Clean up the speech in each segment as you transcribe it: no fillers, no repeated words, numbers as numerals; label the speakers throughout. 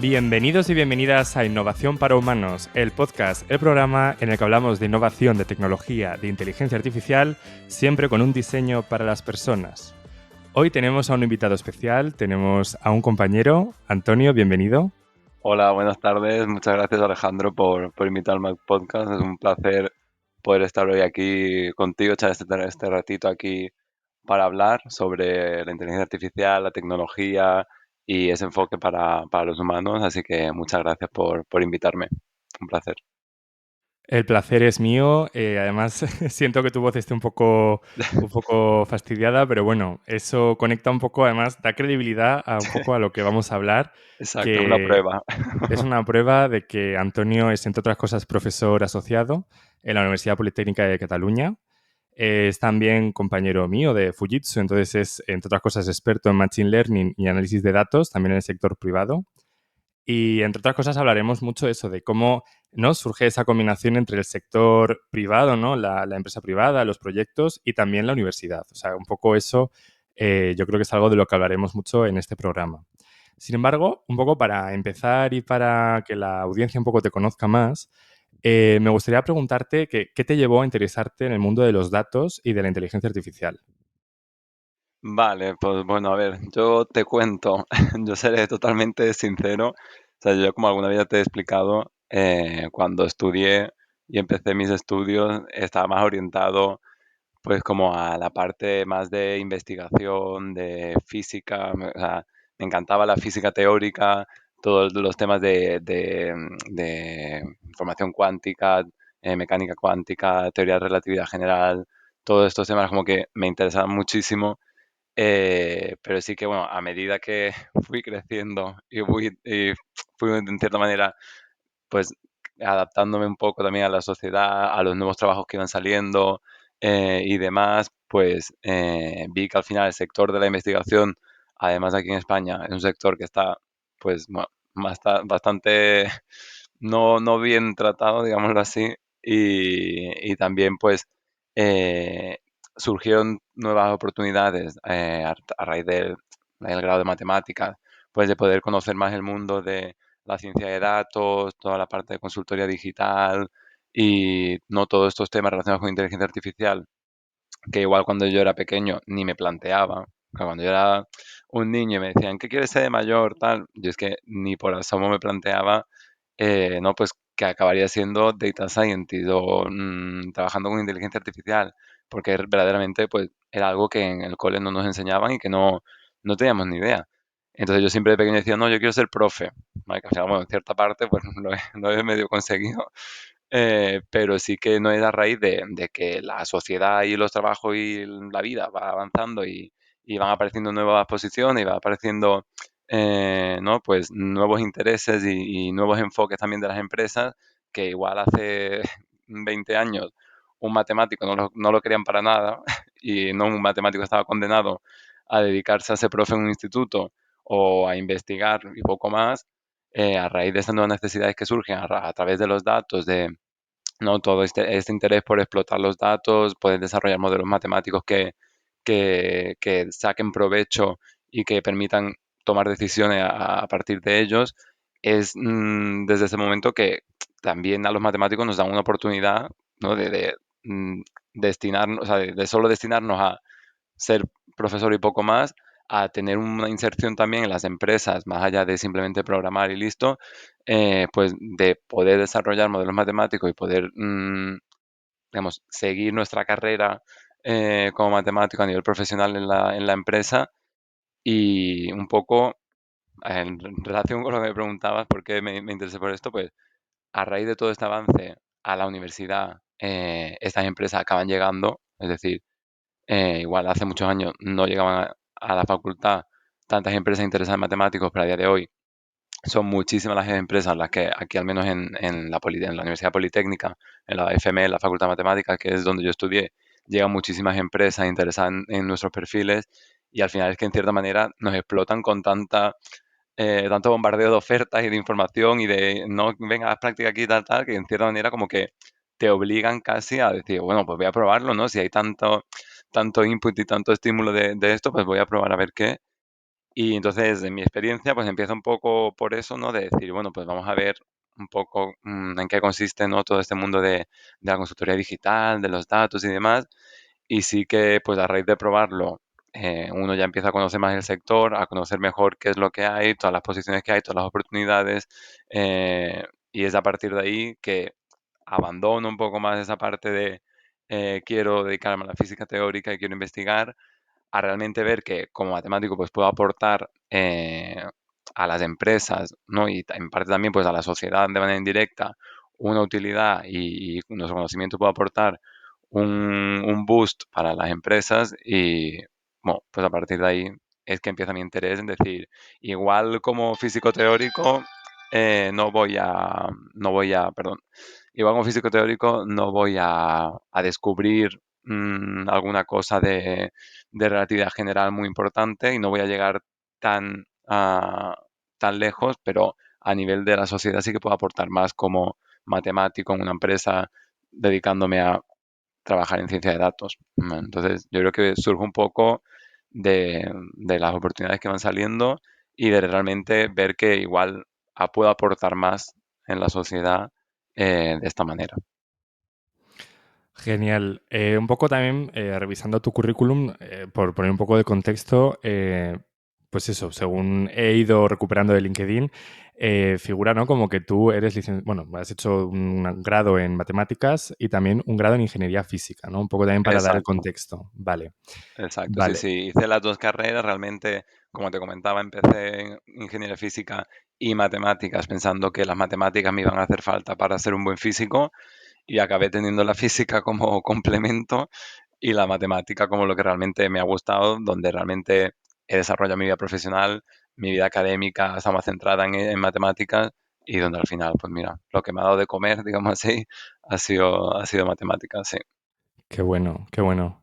Speaker 1: Bienvenidos y bienvenidas a Innovación para Humanos, el podcast, el programa en el que hablamos de innovación, de tecnología, de inteligencia artificial, siempre con un diseño para las personas. Hoy tenemos a un invitado especial, tenemos a un compañero, Antonio, bienvenido.
Speaker 2: Hola, buenas tardes. Muchas gracias, Alejandro, por invitarme al podcast. Es un placer poder estar hoy aquí contigo, echar este ratito aquí para hablar sobre la inteligencia artificial, la tecnología y ese enfoque para los humanos. Así que muchas gracias por invitarme. Un placer.
Speaker 1: El placer es mío, además siento que tu voz esté un poco fastidiada, pero bueno, eso conecta un poco, además da credibilidad a un poco a lo que vamos a hablar,
Speaker 2: Exacto, es una
Speaker 1: que
Speaker 2: prueba.
Speaker 1: es una prueba de que Antonio es, entre otras cosas, profesor asociado en la Universidad Politécnica de Cataluña. Es también compañero mío de Fujitsu, entonces es, entre otras cosas, experto en Machine Learning y análisis de datos, también en el sector privado. Y, entre otras cosas, hablaremos mucho de eso, de cómo, ¿no?, surge esa combinación entre el sector privado, ¿no?, la empresa privada, los proyectos y también la universidad. O sea, un poco eso yo creo que es algo de lo que hablaremos mucho en este programa. Sin embargo, un poco para empezar y para que la audiencia un poco te conozca más, me gustaría preguntarte qué te llevó a interesarte en el mundo de los datos y de la inteligencia artificial.
Speaker 2: Vale, pues bueno, a ver, yo te cuento, yo seré totalmente sincero. O sea, yo como alguna vez ya te he explicado, cuando estudié y empecé mis estudios, estaba más orientado pues como a la parte más de investigación, de física, o sea, me encantaba la física teórica, todos los temas de información cuántica, mecánica cuántica, teoría de relatividad general, todos estos temas como que me interesaban muchísimo, pero sí que, bueno, a medida que fui creciendo y fui en cierta manera, pues adaptándome un poco también a la sociedad, a los nuevos trabajos que iban saliendo y demás, pues vi que al final el sector de la investigación, además aquí en España, es un sector que está pues bastante no bien tratado, digámoslo así, y también pues eh, surgieron nuevas oportunidades a raíz del grado de matemáticas, pues de poder conocer más el mundo de la ciencia de datos, toda la parte de consultoría digital y no todos estos temas relacionados con inteligencia artificial, que igual cuando yo era pequeño ni me planteaba. Cuando yo era un niño y me decían, ¿qué quieres ser de mayor? Tal, yo es que ni por asomo me planteaba, no, pues que acabaría siendo data scientist o trabajando con inteligencia artificial, porque verdaderamente pues era algo que en el cole no nos enseñaban y que no teníamos ni idea. Entonces yo siempre de pequeño decía, no, yo quiero ser profe. Vale, que al final, bueno, en cierta parte pues lo he medio conseguido, pero sí que no es a raíz de que la sociedad y los trabajos y la vida va avanzando y van apareciendo nuevas posiciones y va apareciendo ¿no? Pues nuevos intereses y nuevos enfoques también de las empresas, que igual hace 20 años un matemático no lo querían para nada y no un matemático estaba condenado a dedicarse a ser profe en un instituto o a investigar y poco más. A raíz de estas nuevas necesidades que surgen a través de los datos, de ¿no? Todo este interés por explotar los datos, poder desarrollar modelos matemáticos que saquen provecho y que permitan tomar decisiones a partir de ellos, es desde ese momento que también a los matemáticos nos dan una oportunidad, ¿no? De destinarnos, o sea, de solo destinarnos a ser profesor y poco más, a tener una inserción también en las empresas, más allá de simplemente programar y listo, pues de poder desarrollar modelos matemáticos y poder, digamos, seguir nuestra carrera como matemático a nivel profesional en la empresa. Y un poco en relación con lo que me preguntabas, por qué me interesé por esto, pues a raíz de todo este avance a la universidad, estas empresas acaban llegando, es decir, igual hace muchos años no llegaban a la facultad tantas empresas interesadas en matemáticos, pero a día de hoy son muchísimas las empresas las que aquí, al menos en la Universidad Politécnica, en la FME, en la Facultad de Matemáticas, que es donde yo estudié, llegan muchísimas empresas interesadas en nuestros perfiles y al final es que en cierta manera nos explotan con tanto bombardeo de ofertas y de información y de no venga a práctica aquí tal, tal, que en cierta manera como que te obligan casi a decir, bueno, pues voy a probarlo, ¿no? Si hay tanto input y tanto estímulo de esto, pues voy a probar a ver qué. Y entonces, en mi experiencia, pues empieza un poco por eso, ¿no? De decir, bueno, pues vamos a ver un poco en qué consiste, ¿no? Todo este mundo de la consultoría digital, de los datos y demás. Y sí que, pues a raíz de probarlo, uno ya empieza a conocer más el sector, a conocer mejor qué es lo que hay, todas las posiciones que hay, todas las oportunidades. Y es a partir de ahí que abandono un poco más esa parte de quiero dedicarme a la física teórica y quiero investigar, a realmente ver que como matemático pues puedo aportar a las empresas, ¿no? Y en parte también pues a la sociedad de manera indirecta una utilidad y nuestro conocimiento puede aportar un boost para las empresas y bueno, pues a partir de ahí es que empieza mi interés en decir, igual como físico teórico perdón, igual como físico teórico no voy a descubrir alguna cosa de relatividad general muy importante y no voy a llegar tan, tan lejos, pero a nivel de la sociedad sí que puedo aportar más como matemático en una empresa dedicándome a trabajar en ciencia de datos. Entonces, yo creo que surge un poco de las oportunidades que van saliendo y de realmente ver que igual puedo aportar más en la sociedad de esta manera.
Speaker 1: Genial. Un poco también, revisando tu currículum, por poner un poco de contexto, pues eso, según he ido recuperando de LinkedIn, figura, ¿no? Como que tú eres bueno, has hecho un grado en matemáticas y también un grado en ingeniería física, ¿no? Un poco también para dar el
Speaker 2: Exacto.
Speaker 1: contexto. Vale,
Speaker 2: Exacto, sí,
Speaker 1: vale.
Speaker 2: sí, hice las dos carreras, realmente, como te comentaba, empecé en ingeniería física y matemáticas, pensando que las matemáticas me iban a hacer falta para ser un buen físico y acabé teniendo la física como complemento y la matemática como lo que realmente me ha gustado, donde realmente he desarrollado mi vida profesional, mi vida académica está más centrada en matemáticas y donde al final, pues mira, lo que me ha dado de comer, digamos así, ha sido matemáticas, sí.
Speaker 1: Qué bueno, qué bueno.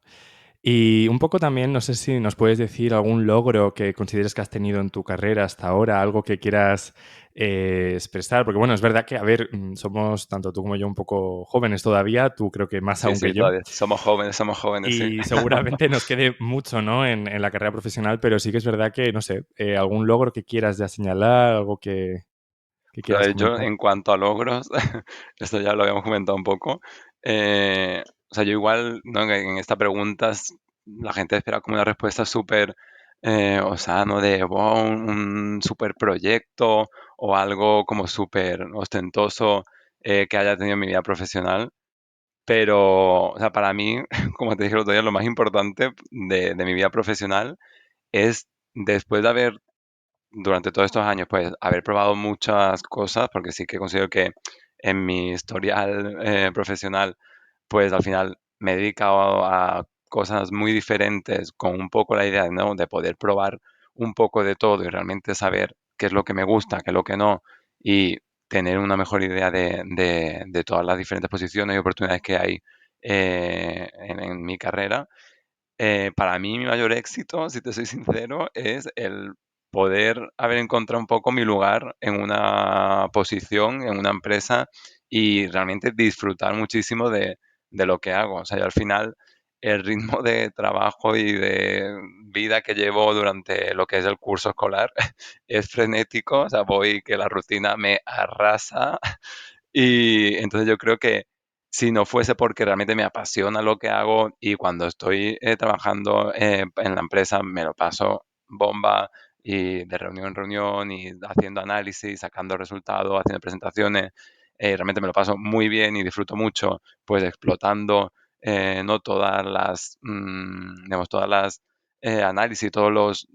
Speaker 1: Y un poco también, no sé si nos puedes decir algún logro que consideres que has tenido en tu carrera hasta ahora, algo que quieras expresar, porque bueno, es verdad que, a ver, somos tanto tú como yo un poco jóvenes todavía, tú creo que más
Speaker 2: Sí,
Speaker 1: aún que
Speaker 2: sí,
Speaker 1: yo,
Speaker 2: todavía somos jóvenes, sí.
Speaker 1: y seguramente nos quede mucho, ¿no? En la carrera profesional, pero sí que es verdad que, no sé, algún logro que quieras ya señalar, algo que
Speaker 2: Pues, a
Speaker 1: quieras
Speaker 2: ver, yo
Speaker 1: comentar.
Speaker 2: en cuanto a logros, esto ya lo habíamos comentado un poco. O sea, yo igual, ¿no? En esta pregunta la gente espera como una respuesta súper, o sea, ¿no? De wow, un súper proyecto o algo como súper ostentoso que haya tenido en mi vida profesional. Pero, o sea, para mí, como te dije el otro día, lo más importante de mi vida profesional es después de haber durante todos estos años, pues, haber probado muchas cosas, porque sí que considero que en mi historial profesional, pues al final me he dedicado a cosas muy diferentes con un poco la idea, ¿no? De poder probar un poco de todo y realmente saber qué es lo que me gusta, qué es lo que no, y tener una mejor idea de todas las diferentes posiciones y oportunidades que hay en mi carrera. Para mí mi mayor éxito, si te soy sincero, es el poder haber encontrado un poco mi lugar en una posición, en una empresa y realmente disfrutar muchísimo de lo que hago. O sea, yo al final el ritmo de trabajo y de vida que llevo durante lo que es el curso escolar es frenético. O sea, voy que la rutina me arrasa y entonces yo creo que si no fuese porque realmente me apasiona lo que hago y cuando estoy trabajando en la empresa me lo paso bomba y de reunión en reunión y haciendo análisis, sacando resultados, haciendo presentaciones, realmente me lo paso muy bien y disfruto mucho, pues explotando no todas digamos, todas las análisis, todos las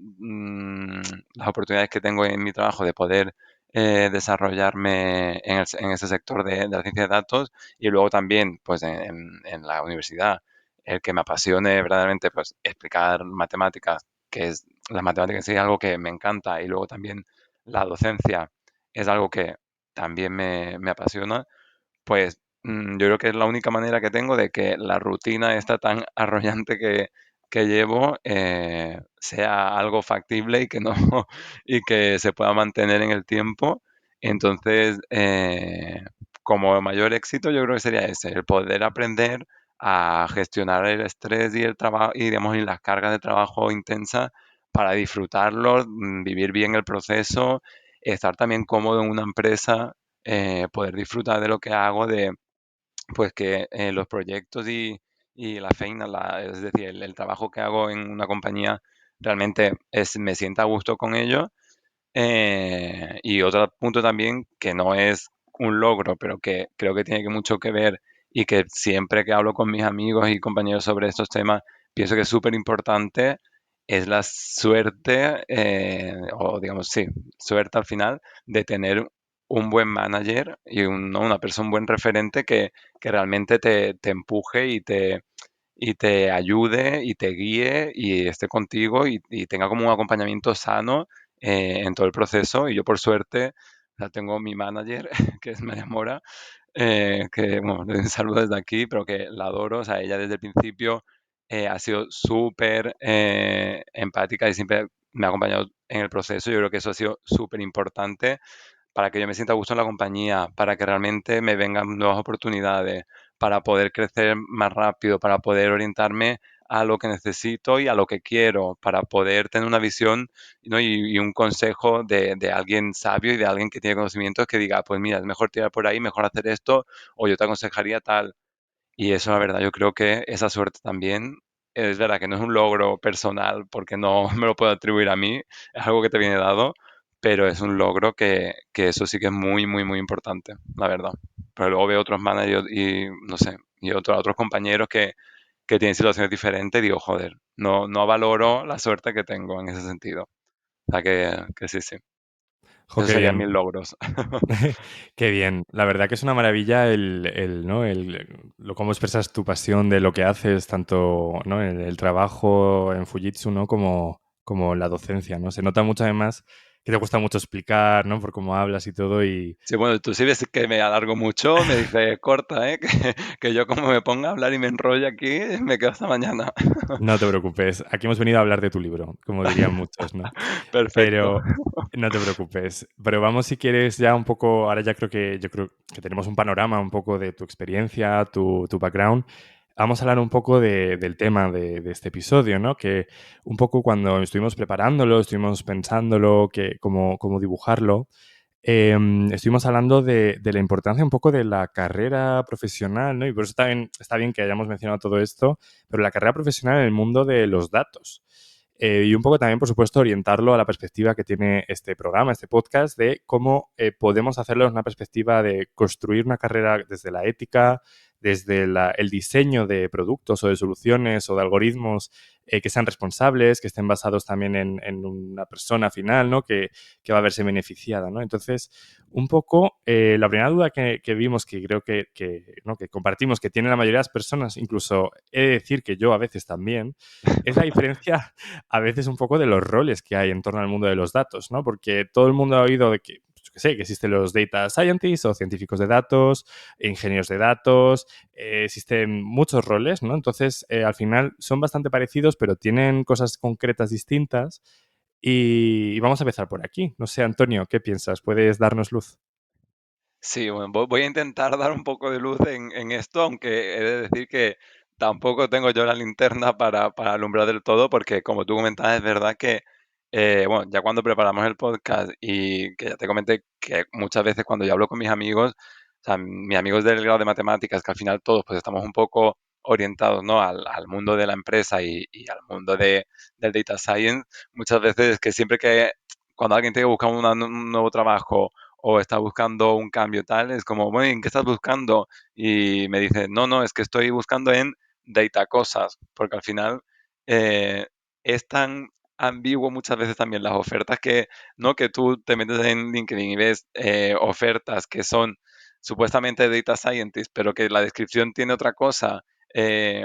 Speaker 2: oportunidades que tengo en mi trabajo de poder desarrollarme en ese sector de la ciencia de datos y luego también pues en la universidad el que me apasione verdaderamente pues explicar matemáticas, que es las matemáticas en sí es algo que me encanta y luego también la docencia es algo que también me apasiona, pues yo creo que es la única manera que tengo de que la rutina esta tan arrollante que llevo sea algo factible y que no y que se pueda mantener en el tiempo. Entonces, como mayor éxito, yo creo que sería ese, el poder aprender a gestionar el estrés y el trabajo y digamos y las cargas de trabajo intensas para disfrutarlo, vivir bien el proceso, estar también cómodo en una empresa, poder disfrutar de lo que hago, de pues que los proyectos y la feina, es decir, el trabajo que hago en una compañía realmente me sienta a gusto con ello. Y otro punto también que no es un logro, pero que creo que tiene mucho que ver y que siempre que hablo con mis amigos y compañeros sobre estos temas, pienso que es súper importante, es la suerte, o digamos, sí, suerte al final de tener un buen manager y ¿no? Una persona, un buen referente que realmente te empuje y te ayude y te guíe y esté contigo y tenga como un acompañamiento sano en todo el proceso. Y yo por suerte ya tengo mi manager, que es María Mora, que bueno, le saludo desde aquí, pero que la adoro. O sea, ella desde el principio ha sido súper empática y siempre me ha acompañado en el proceso. Yo creo que eso ha sido súper importante para que yo me sienta a gusto en la compañía, para que realmente me vengan nuevas oportunidades, para poder crecer más rápido, para poder orientarme a lo que necesito y a lo que quiero, para poder tener una visión, ¿no? y un consejo de alguien sabio y de alguien que tiene conocimientos que diga, pues mira, es mejor tirar por ahí, mejor hacer esto, o yo te aconsejaría tal. Y eso, la verdad, yo creo que esa suerte también es verdad que no es un logro personal porque no me lo puedo atribuir a mí, es algo que te viene dado, pero es un logro que eso sí que es muy, muy, muy importante, la verdad. Pero luego veo otros managers y, no sé, y otros compañeros que tienen situaciones diferentes y digo, joder, no valoro la suerte que tengo en ese sentido. O sea que sí, sí.
Speaker 1: Jo,
Speaker 2: Esos
Speaker 1: qué
Speaker 2: serían
Speaker 1: bien.
Speaker 2: mis logros.
Speaker 1: Qué bien. La verdad que es una maravilla ¿no? Cómo expresas tu pasión de lo que haces, tanto, ¿no? en el trabajo en Fujitsu, ¿no? Como en la docencia, ¿no? Se nota mucho además que te gusta mucho explicar, ¿no? Por cómo hablas y todo. Y
Speaker 2: Sí, bueno, tú sí ves que me alargo mucho, me dice corta, ¿eh? Que yo como me ponga a hablar y me enrolla aquí, me quedo hasta mañana.
Speaker 1: no te preocupes. Aquí hemos venido a hablar de tu libro, como dirían muchos, ¿no?
Speaker 2: Perfecto.
Speaker 1: Pero no te preocupes. Pero vamos, si quieres, ya un poco. Ahora ya yo creo que tenemos un panorama un poco de tu experiencia, tu background. Vamos a hablar un poco del tema de este episodio, ¿no? Que un poco cuando estuvimos preparándolo, estuvimos pensándolo, cómo dibujarlo, estuvimos hablando de la importancia un poco de la carrera profesional, ¿no? Y por eso también está bien que hayamos mencionado todo esto, pero la carrera profesional en el mundo de los datos. Y un poco también, por supuesto, orientarlo a la perspectiva que tiene este programa, este podcast, de cómo podemos hacerlo en una perspectiva de construir una carrera desde la ética, desde el diseño de productos o de soluciones o de algoritmos que sean responsables, que estén basados también en una persona final, ¿no? Que va a verse beneficiada, ¿no? Entonces, un poco, la primera duda que vimos, que creo ¿no? que compartimos, que tiene la mayoría de las personas, incluso he de decir que yo a veces también, es la diferencia a veces un poco de los roles que hay en torno al mundo de los datos, ¿no? Porque todo el mundo ha oído de que, pues, yo qué sé, que existen los data scientists o científicos de datos, ingenieros de datos, existen muchos roles, ¿no? Entonces, al final son bastante parecidos, pero tienen cosas concretas distintas. Y vamos a empezar por aquí. No sé, Antonio, ¿qué piensas? ¿Puedes darnos luz?
Speaker 2: Sí, bueno, voy a intentar dar un poco de luz en esto, aunque he de decir que tampoco tengo yo la linterna para alumbrar del todo, porque como tú comentabas, es verdad que, bueno, ya cuando preparamos el podcast y que ya te comenté que muchas veces cuando yo hablo con mis amigos, o sea, mis amigos del grado de matemáticas, que al final todos pues estamos un poco orientados, ¿no? al mundo de la empresa y al mundo del data science, muchas veces que siempre que cuando alguien tiene que buscar un nuevo trabajo o está buscando un cambio tal, es como, bueno, ¿en qué estás buscando? Y me dice, no, es que estoy buscando en data cosas, porque al final eh, es tan ambiguo muchas veces también las ofertas que, ¿no? Que tú te metes en LinkedIn y ves ofertas que son supuestamente data scientist, pero que la descripción tiene otra cosa,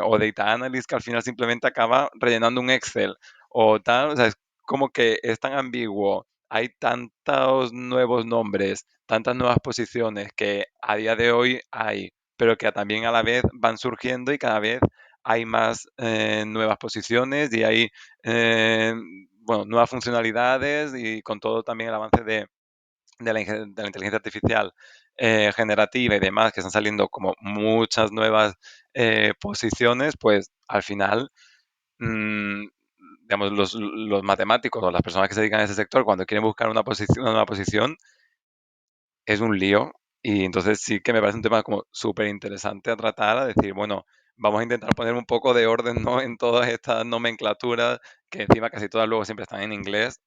Speaker 2: o data analyst que al final simplemente acaba rellenando un Excel o tal, o sea, es como que es tan ambiguo, hay tantos nuevos nombres, tantas nuevas posiciones que a día de hoy hay, pero que también a la vez van surgiendo y cada vez hay más nuevas posiciones y hay bueno, nuevas funcionalidades y con todo también el avance de la inteligencia artificial generativa y demás, que están saliendo como muchas nuevas posiciones, pues al final mm, digamos, los matemáticos o las personas que se dedican a ese sector, cuando quieren buscar una nueva posición, es un lío. Y entonces sí que me parece un tema como súper interesante a tratar, a decir, bueno, vamos a intentar poner un poco de orden, ¿no? En todas estas nomenclaturas, que encima casi todas luego siempre están en inglés,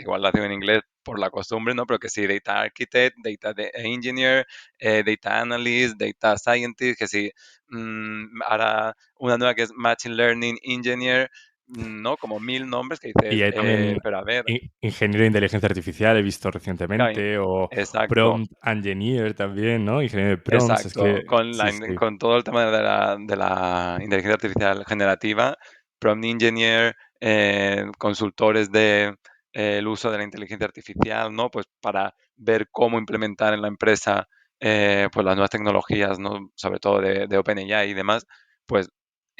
Speaker 2: igual las digo en inglés por la costumbre, ¿no? Pero que sí, Data Architect, Engineer, Data Analyst, Data Scientist, que sí, ahora una nueva que es Machine Learning Engineer, ¿no? Como mil nombres que
Speaker 1: Y
Speaker 2: dices,
Speaker 1: hay también
Speaker 2: pero a ver,
Speaker 1: ingeniero de inteligencia artificial, he visto
Speaker 2: claro,
Speaker 1: recientemente, o
Speaker 2: exacto.
Speaker 1: prompt engineer también, ¿no? Ingeniero de prompts, es
Speaker 2: Exacto,
Speaker 1: que sí, sí.
Speaker 2: con todo el tema de la inteligencia artificial generativa, prompt engineer, consultores de el uso de la inteligencia artificial, ¿no? Pues para ver cómo implementar en la empresa pues las nuevas tecnologías, ¿no? Sobre todo de OpenAI y demás, pues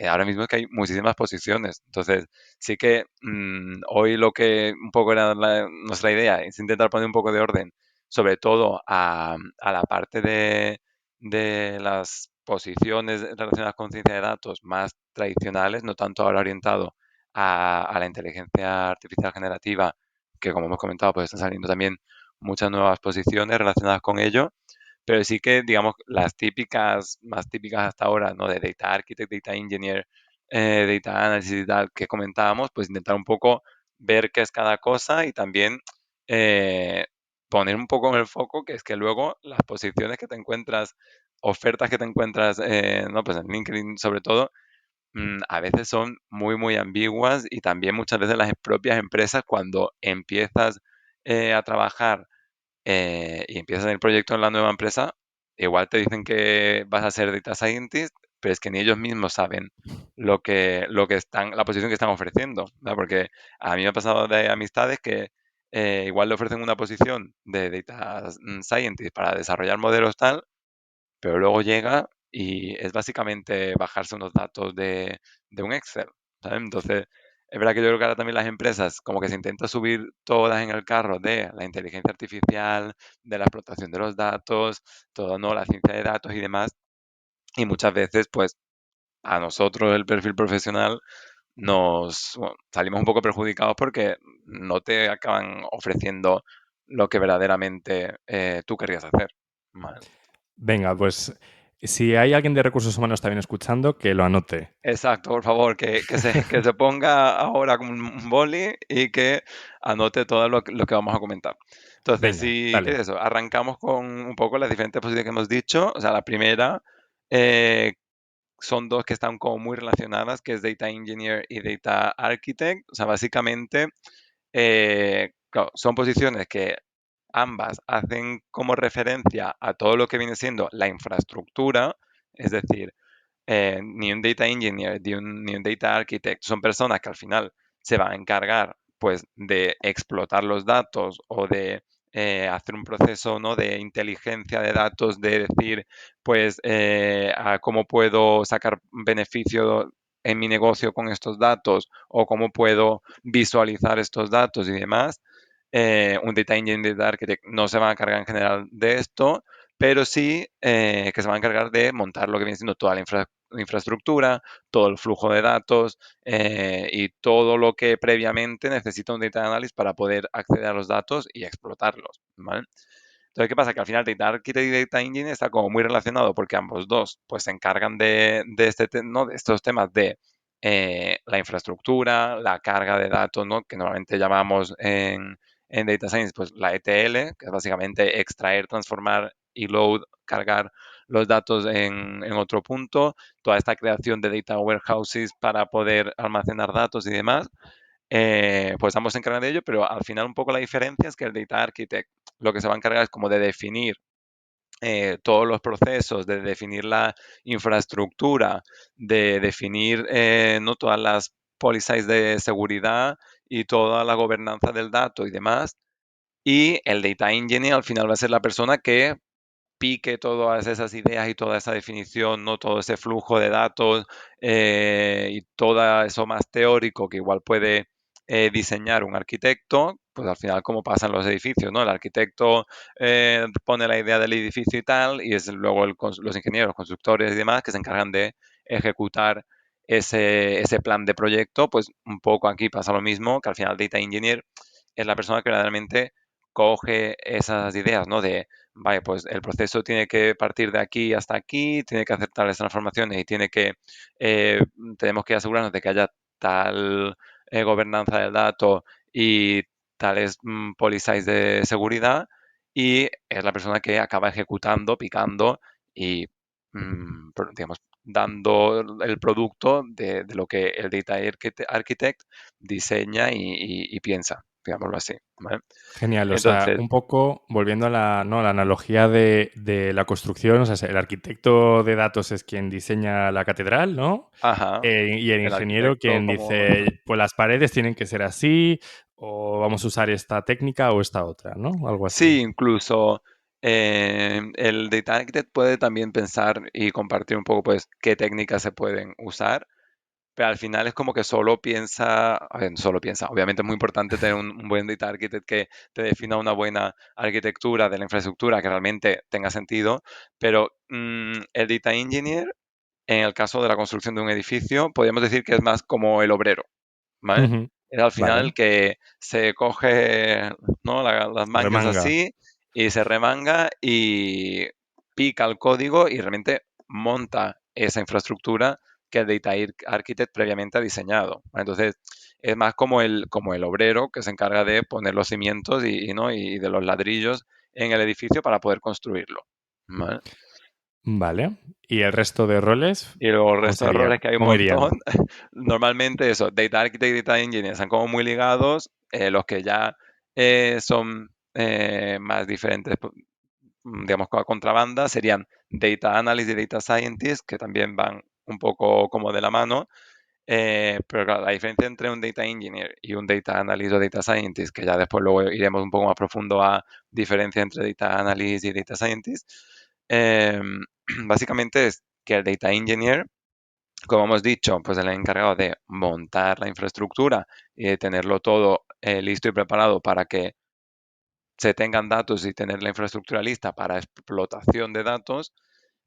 Speaker 2: ahora mismo es que hay muchísimas posiciones. Entonces, sí que hoy lo que un poco era nuestra idea es intentar poner un poco de orden, sobre todo a la parte de las posiciones relacionadas con ciencia de datos más tradicionales, no tanto ahora orientado a la inteligencia artificial generativa, que como hemos comentado, pues están saliendo también muchas nuevas posiciones relacionadas con ello, pero sí que, digamos, las típicas, más típicas hasta ahora, ¿no? De Data Architect, Data Engineer, Data Analysis y tal, que comentábamos, pues intentar un poco ver qué es cada cosa y también eh, poner un poco en el foco que es que luego las posiciones que te encuentras, ofertas que te encuentras, no, pues en LinkedIn sobre todo, a veces son muy, muy ambiguas y también muchas veces las propias empresas cuando empiezas a trabajar y empiezas el proyecto en la nueva empresa, igual te dicen que vas a ser data scientist, pero es que ni ellos mismos saben lo que están, la posición que están ofreciendo, ¿no? Porque a mí me ha pasado de amistades que igual le ofrecen una posición de data scientist para desarrollar modelos tal, pero luego llega y es básicamente bajarse unos datos de un Excel, ¿sabes? Entonces, es verdad que yo creo que ahora también las empresas como que se intenta subir todas en el carro de la inteligencia artificial, de la explotación de los datos, todo, ¿no? La ciencia de datos y demás. Y muchas veces, pues, a nosotros el perfil profesional bueno, salimos un poco perjudicados porque no te acaban ofreciendo lo que verdaderamente tú querrías hacer. ¿Vale?
Speaker 1: Venga, pues si hay alguien de recursos humanos también escuchando, que lo anote.
Speaker 2: Exacto, por favor, que se ponga ahora con un boli y que anote todo lo que vamos a comentar. Entonces,
Speaker 1: Venga,
Speaker 2: si
Speaker 1: dale.
Speaker 2: quieres eso, arrancamos con un poco las diferentes posiciones que hemos dicho. O sea, la primera eh, son dos que están como muy relacionadas, que es Data Engineer y Data Architect. O sea, básicamente claro, son posiciones que ambas hacen como referencia a todo lo que viene siendo la infraestructura, es decir, ni un data engineer, ni un data architect, son personas que al final se van a encargar pues de explotar los datos o de hacer un proceso, ¿no? De inteligencia de datos, de decir pues cómo puedo sacar beneficio en mi negocio con estos datos o cómo puedo visualizar estos datos y demás. Un data engineer, data architect no se van a cargar en general de esto, pero sí que se van a encargar de montar lo que viene siendo toda la infraestructura, todo el flujo de datos y todo lo que previamente necesita un data analyst para poder acceder a los datos y explotarlos, ¿vale? Entonces, ¿qué pasa? Que al final Data Architect y Data Engineer está como muy relacionado porque ambos dos pues se encargan ¿no? De estos temas de la infraestructura, la carga de datos, ¿no? Que normalmente llamamos en Data Science pues la ETL, que es básicamente extraer, transformar y load, cargar los datos en otro punto, toda esta creación de data warehouses para poder almacenar datos y demás. Pues ambos se encargan de ello, pero al final un poco la diferencia es que el Data Architect lo que se va a encargar es como de definir todos los procesos, de definir la infraestructura, de definir no todas las policies de seguridad y toda la gobernanza del dato y demás. Y el Data Engineer al final va a ser la persona que pique todas esas ideas y toda esa definición, ¿no? Todo ese flujo de datos y todo eso más teórico que igual puede diseñar un arquitecto, pues al final como pasan los edificios, ¿no? El arquitecto pone la idea del edificio y tal, y es luego los ingenieros, constructores y demás que se encargan de ejecutar ese plan de proyecto, pues un poco aquí pasa lo mismo, que al final Data Engineer es la persona que realmente coge esas ideas, ¿no? De, vale, pues el proceso tiene que partir de aquí hasta aquí, tiene que hacer tales transformaciones y eh, tenemos que asegurarnos de que haya tal gobernanza del dato y tales policies de seguridad, y es la persona que acaba ejecutando, picando y, digamos, dando el producto de lo que el Data Architect diseña y piensa, digámoslo así, ¿vale?
Speaker 1: Genial, o sea,
Speaker 2: Entonces,
Speaker 1: un poco volviendo a la, ¿no? la analogía de la construcción, o sea, el arquitecto de datos es quien diseña la catedral, ¿no?
Speaker 2: ajá,
Speaker 1: Y el
Speaker 2: el
Speaker 1: ingeniero
Speaker 2: arquitecto
Speaker 1: quien
Speaker 2: como...
Speaker 1: dice, pues las paredes tienen que ser así, o vamos a usar esta técnica o esta otra, ¿no? Algo así.
Speaker 2: Sí, incluso el Data Architect puede también pensar y compartir un poco, pues, qué técnicas se pueden usar, pero al final es como que solo piensa, a ver, solo piensa, obviamente es muy importante tener un buen Data Architect que te defina una buena arquitectura de la infraestructura que realmente tenga sentido, pero el Data Engineer, en el caso de la construcción de un edificio, podríamos decir que es más como el obrero, ¿vale?
Speaker 1: Ujú.
Speaker 2: Es al final
Speaker 1: Vale,
Speaker 2: el que se coge, ¿no? Las mangas
Speaker 1: remanga.
Speaker 2: así y se remanga y pica el código y realmente monta esa infraestructura que el Data Architect previamente ha diseñado, ¿vale? Entonces, es más como el obrero que se encarga de poner los cimientos ¿no? y de los ladrillos en el edificio para poder construirlo, ¿vale?
Speaker 1: Vale. ¿Y el resto de roles?
Speaker 2: Y luego el
Speaker 1: ¿Cómo
Speaker 2: resto de
Speaker 1: sería?
Speaker 2: roles que hay un
Speaker 1: ¿Cómo irían?
Speaker 2: montón, normalmente eso, Data Architect y Data Engineer están como muy ligados, los que ya son más diferentes, digamos, con la contrabanda, serían Data Analyst y Data Scientist, que también van un poco como de la mano, pero claro, la diferencia entre un Data Engineer y un Data Analyst o Data Scientist, que ya después luego iremos un poco más profundo a diferencia entre Data Analyst y Data Scientist, eh, básicamente es que el Data Engineer, como hemos dicho, pues el encargado de montar la infraestructura y de tenerlo todo listo y preparado para que se tengan datos y tener la infraestructura lista para explotación de datos,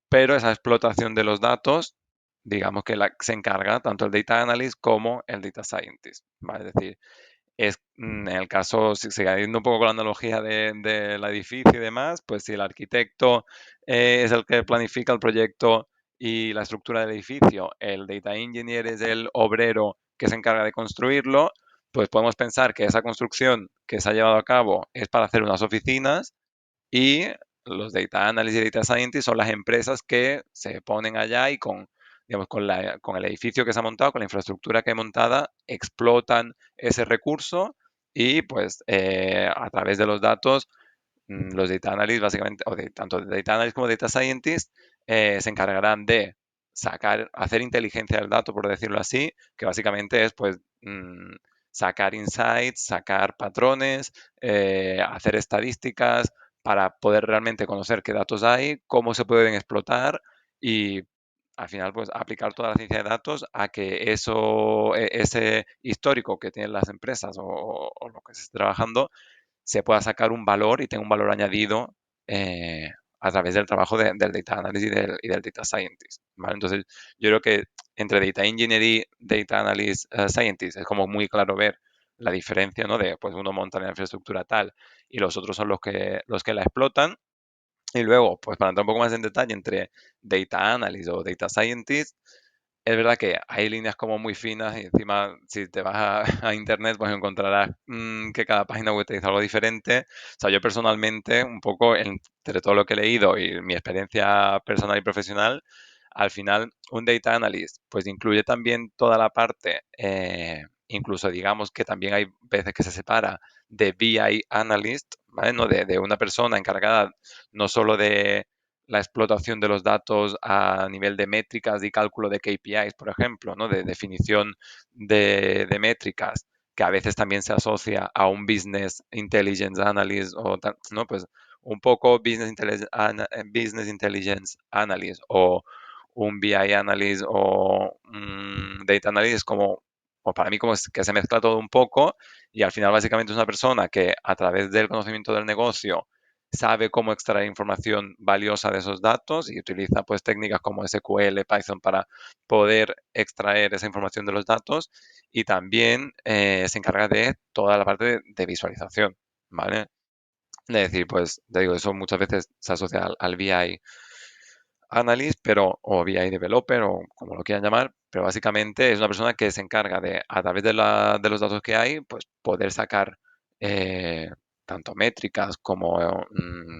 Speaker 2: pero esa explotación de los datos, digamos que se encarga tanto el Data Analyst como el Data Scientist, ¿vale? Es decir, en el caso, si siguiendo un poco con la analogía del edificio y demás, pues si el arquitecto es el que planifica el proyecto y la estructura del edificio, el data engineer es el obrero que se encarga de construirlo, pues podemos pensar que esa construcción que se ha llevado a cabo es para hacer unas oficinas, y los data analysts y data scientists son las empresas que se ponen allá y digamos, con el edificio que se ha montado, con la infraestructura que he montada, explotan ese recurso y pues a través de los datos, los data analysts básicamente, tanto de data analysts como data scientists, se encargarán de hacer inteligencia del dato, por decirlo así, que básicamente es pues sacar insights, sacar patrones, hacer estadísticas para poder realmente conocer qué datos hay, cómo se pueden explotar y al final pues aplicar toda la ciencia de datos a que ese histórico que tienen las empresas o lo que se esté trabajando se pueda sacar un valor y tenga un valor añadido a través del trabajo del data analyst y del data scientist, ¿vale? Entonces, yo creo que entre data engineer y data analyst scientist es como muy claro ver la diferencia, ¿no? De, pues uno monta la infraestructura tal y los otros son los que la explotan. Y luego, pues para entrar un poco más en detalle entre data analyst o data scientist, es verdad que hay líneas como muy finas y encima si te vas a internet pues encontrarás que cada página web te dice algo diferente. O sea, yo personalmente, un poco entre todo lo que he leído y mi experiencia personal y profesional, al final un data analyst pues incluye también toda la parte, incluso digamos que también hay veces que se separa de BI analyst, ¿vale? ¿No? De una persona encargada no solo de la explotación de los datos a nivel de métricas y cálculo de KPIs, por ejemplo, ¿no? De definición de métricas, que a veces también se asocia a un Business Intelligence Analyst o ¿no? Pues un poco Business Intelligence Analyst o un BI Analyst o un Data Analyst como, o para mí como que se mezcla todo un poco y al final básicamente es una persona que a través del conocimiento del negocio sabe cómo extraer información valiosa de esos datos y utiliza pues técnicas como SQL, Python para poder extraer esa información de los datos y también se encarga de toda la parte de visualización, ¿vale? Es decir, pues te digo, eso muchas veces se asocia al BI analyst, pero, o BI developer, o como lo quieran llamar, pero básicamente es una persona que se encarga de, a través de los datos que hay, pues poder sacar eh, tanto métricas como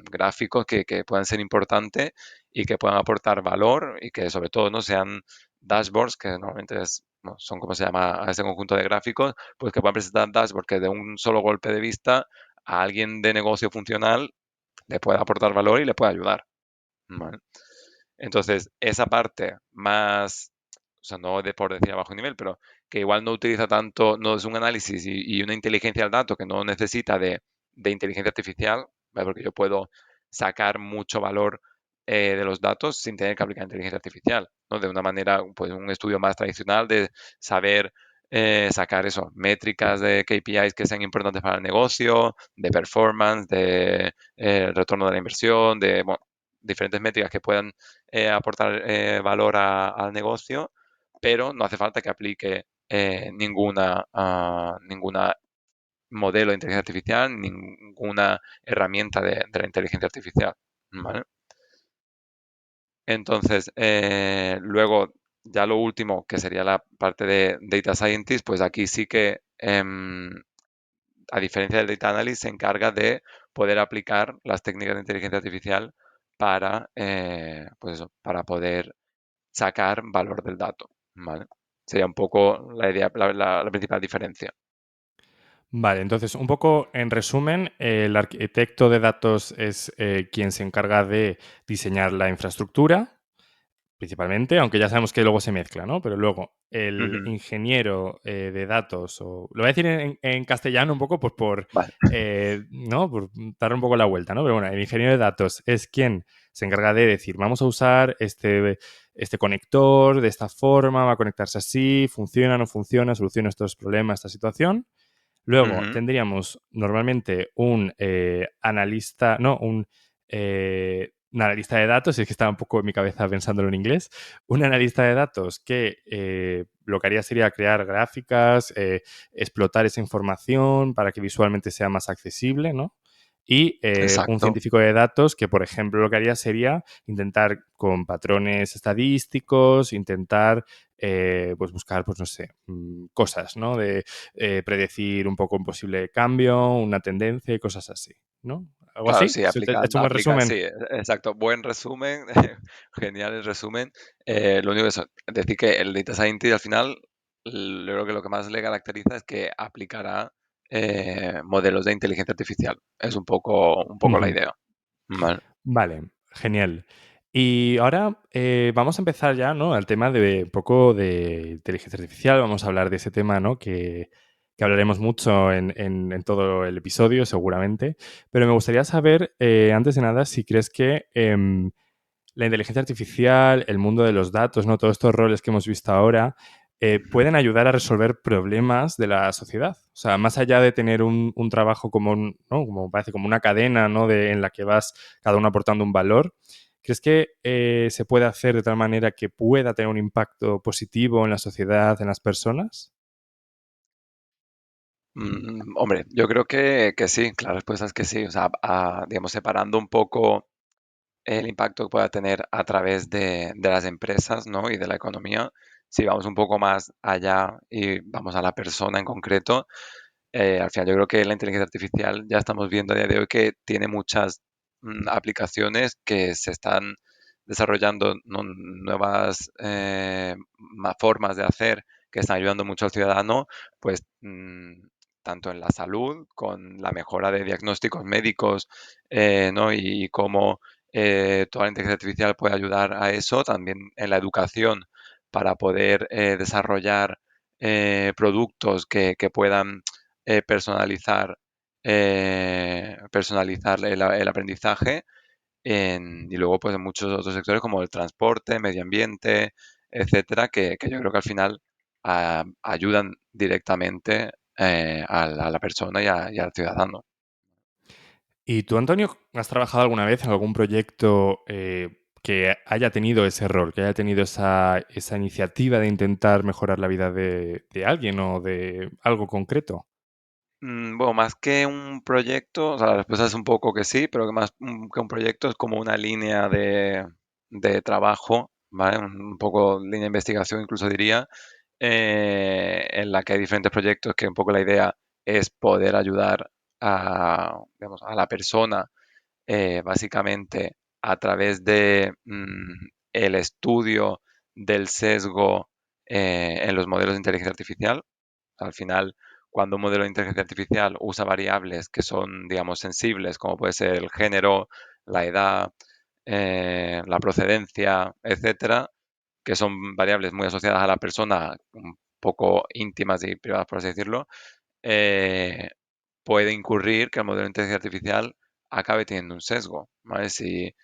Speaker 2: gráficos que puedan ser importantes y que puedan aportar valor y que sobre todo no sean dashboards, que normalmente no, son como se llama a ese conjunto de gráficos, pues que puedan presentar dashboards que de un solo golpe de vista a alguien de negocio funcional le pueda aportar valor y le pueda ayudar. ¿Vale? Entonces, esa parte más, o sea, no de por decir a bajo nivel, pero que igual no utiliza tanto, no es un análisis y una inteligencia del dato que no necesita de inteligencia artificial, ¿vale? Porque yo puedo sacar mucho valor de los datos sin tener que aplicar inteligencia artificial, ¿no? De una manera, pues un estudio más tradicional de saber sacar eso, métricas de KPIs que sean importantes para el negocio, de performance, de retorno de la inversión, de bueno, diferentes métricas que puedan aportar valor al negocio, pero no hace falta que aplique ninguna modelo de inteligencia artificial, ninguna herramienta de la inteligencia artificial. ¿Vale? Entonces, luego, ya lo último, que sería la parte de Data Scientist, pues aquí sí que, a diferencia del Data Analyst, se encarga de poder aplicar las técnicas de inteligencia artificial para, pues eso, para poder sacar valor del dato, ¿vale? Sería un poco la idea, la principal diferencia.
Speaker 1: Vale, entonces, un poco en resumen, el arquitecto de datos es quien se encarga de diseñar la infraestructura, principalmente, aunque ya sabemos que luego se mezcla, ¿no? Pero luego el
Speaker 2: Ujú.
Speaker 1: ingeniero de datos, o lo voy a decir en castellano un poco pues por,
Speaker 2: Vale.
Speaker 1: ¿no? Por dar un poco la vuelta, ¿no? Pero bueno, el ingeniero de datos es quien se encarga de decir, vamos a usar este conector de esta forma, va a conectarse así, funciona, no funciona, soluciona estos problemas, esta situación. Luego
Speaker 2: Ujú.
Speaker 1: tendríamos normalmente un analista, no, un analista de datos, y es que estaba un poco en mi cabeza pensándolo en inglés, un analista de datos que lo que haría sería crear gráficas, explotar esa información para que visualmente sea más accesible, ¿no? Y un
Speaker 2: Exacto.
Speaker 1: científico de datos que, por ejemplo, lo que haría sería intentar con patrones estadísticos, intentar pues buscar, pues no sé, cosas, ¿no? De predecir un poco un posible cambio, una tendencia y cosas así, ¿no? ¿Algo
Speaker 2: Claro,
Speaker 1: así?
Speaker 2: sí,
Speaker 1: ¿He hecho un buen resumen?
Speaker 2: sí, exacto. Buen resumen, genial el resumen. Lo único es decir que el Data Scientist al final, yo creo que lo que más le caracteriza es que aplicará modelos de inteligencia artificial. Es un poco la
Speaker 1: Ujú.
Speaker 2: idea. Vale.
Speaker 1: Vale, genial. Y ahora vamos a empezar ya, ¿no? Al tema de un poco de inteligencia artificial. Vamos a hablar de ese tema, ¿no? Que hablaremos mucho en todo el episodio, seguramente. Pero me gustaría saber, antes de nada, si crees que la inteligencia artificial, el mundo de los datos, ¿no? Todos estos roles que hemos visto ahora,
Speaker 2: Ujú.
Speaker 1: pueden ayudar a resolver problemas de la sociedad. O sea, más allá de tener un trabajo como, ¿no? Como parece como una cadena, ¿no? En la que vas cada uno aportando un valor. ¿Crees que se puede hacer de tal manera que pueda tener un impacto positivo en la sociedad, en las personas?
Speaker 2: Hombre, yo creo que sí, la respuesta es que sí. O sea, digamos, separando un poco el impacto que pueda tener a través de las empresas, ¿no? Y de la economía. Si vamos un poco más allá y vamos a la persona en concreto, al final yo creo que la inteligencia artificial ya estamos viendo a día de hoy que tiene muchas aplicaciones que se están desarrollando, ¿no? Nuevas formas de hacer que están ayudando mucho al ciudadano, pues tanto en la salud, con la mejora de diagnósticos médicos, ¿no? Y cómo toda la inteligencia artificial puede ayudar a eso, también en la educación para poder desarrollar productos que puedan personalizar, personalizar el aprendizaje y luego pues en muchos otros sectores como el transporte, medio ambiente, etcétera, que yo creo que al final ayudan directamente a la persona y al ciudadano.
Speaker 1: ¿Y tú, Antonio, has trabajado alguna vez en algún proyecto que haya tenido ese rol, que haya tenido esa iniciativa de intentar mejorar la vida de alguien o de algo concreto?
Speaker 2: Bueno, más que un proyecto, o sea, la respuesta es un poco que sí, pero que más que un proyecto es como una línea de trabajo, ¿vale? Un poco línea de investigación, incluso diría, en la que hay diferentes proyectos que un poco la idea es poder ayudar digamos, a la persona, básicamente a través de el estudio del sesgo en los modelos de inteligencia artificial. Al final, cuando un modelo de inteligencia artificial usa variables que son, digamos, sensibles, como puede ser el género, la edad, la procedencia, etcétera, que son variables muy asociadas a la persona, un poco íntimas y privadas, por así decirlo, eh, puede incurrir que el modelo de inteligencia artificial acabe teniendo un sesgo, ¿vale? Si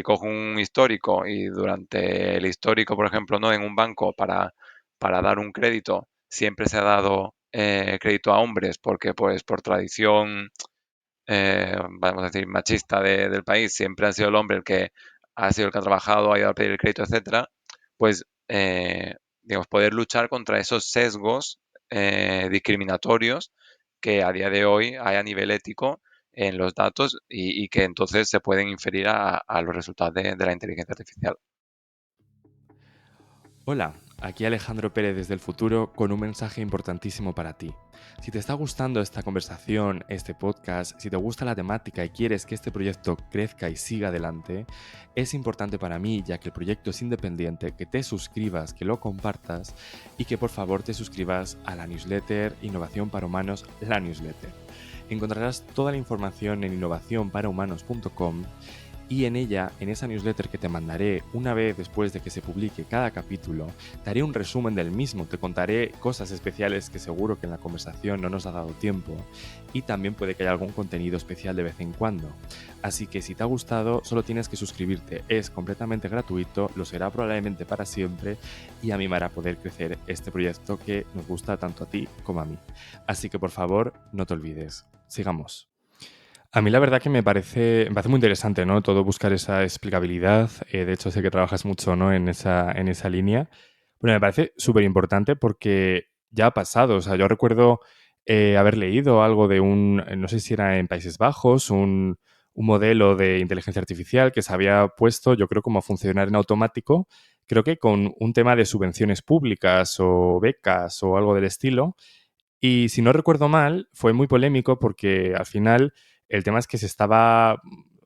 Speaker 2: cojo un histórico y durante el histórico, por ejemplo, no en un banco para dar un crédito, siempre se ha dado crédito a hombres porque pues por tradición, vamos a decir, machista del país, siempre ha sido el hombre el que ha sido el que ha trabajado, ha ido a pedir el crédito, etcétera, pues digamos, poder luchar contra esos sesgos discriminatorios que a día de hoy hay a nivel ético en los datos y que entonces se pueden inferir a los resultados de la inteligencia artificial.
Speaker 1: Hola, aquí Alejandro Pérez desde el futuro con un mensaje importantísimo para ti. Si te está gustando esta conversación, este podcast, si te gusta la temática y quieres que este proyecto crezca y siga adelante, es importante para mí, ya que el proyecto es independiente, que te suscribas, que lo compartas y que por favor te suscribas a la newsletter Innovación para Humanos, la newsletter. Encontrarás toda la información en innovacionparahumanos.com y en ella, en esa newsletter que te mandaré una vez después de que se publique cada capítulo, te haré un resumen del mismo, te contaré cosas especiales que seguro que en la conversación no nos ha dado tiempo y también puede que haya algún contenido especial de vez en cuando. Así que si te ha gustado, solo tienes que suscribirte, es completamente gratuito, lo será probablemente para siempre y animará a poder crecer este proyecto que nos gusta tanto a ti como a mí. Así que por favor, no te olvides. Sigamos. A mí la verdad que me parece muy interesante, ¿no? Todo buscar esa explicabilidad. De hecho, sé que trabajas mucho, ¿no? En esa línea. Bueno, me parece súper importante porque ya ha pasado. O sea, yo recuerdo haber leído algo de no sé si era en Países Bajos, un modelo de inteligencia artificial que se había puesto, yo creo, como a funcionar en automático, creo que con un tema de subvenciones públicas o becas o algo del estilo. Y si no recuerdo mal, fue muy polémico porque al final el tema es que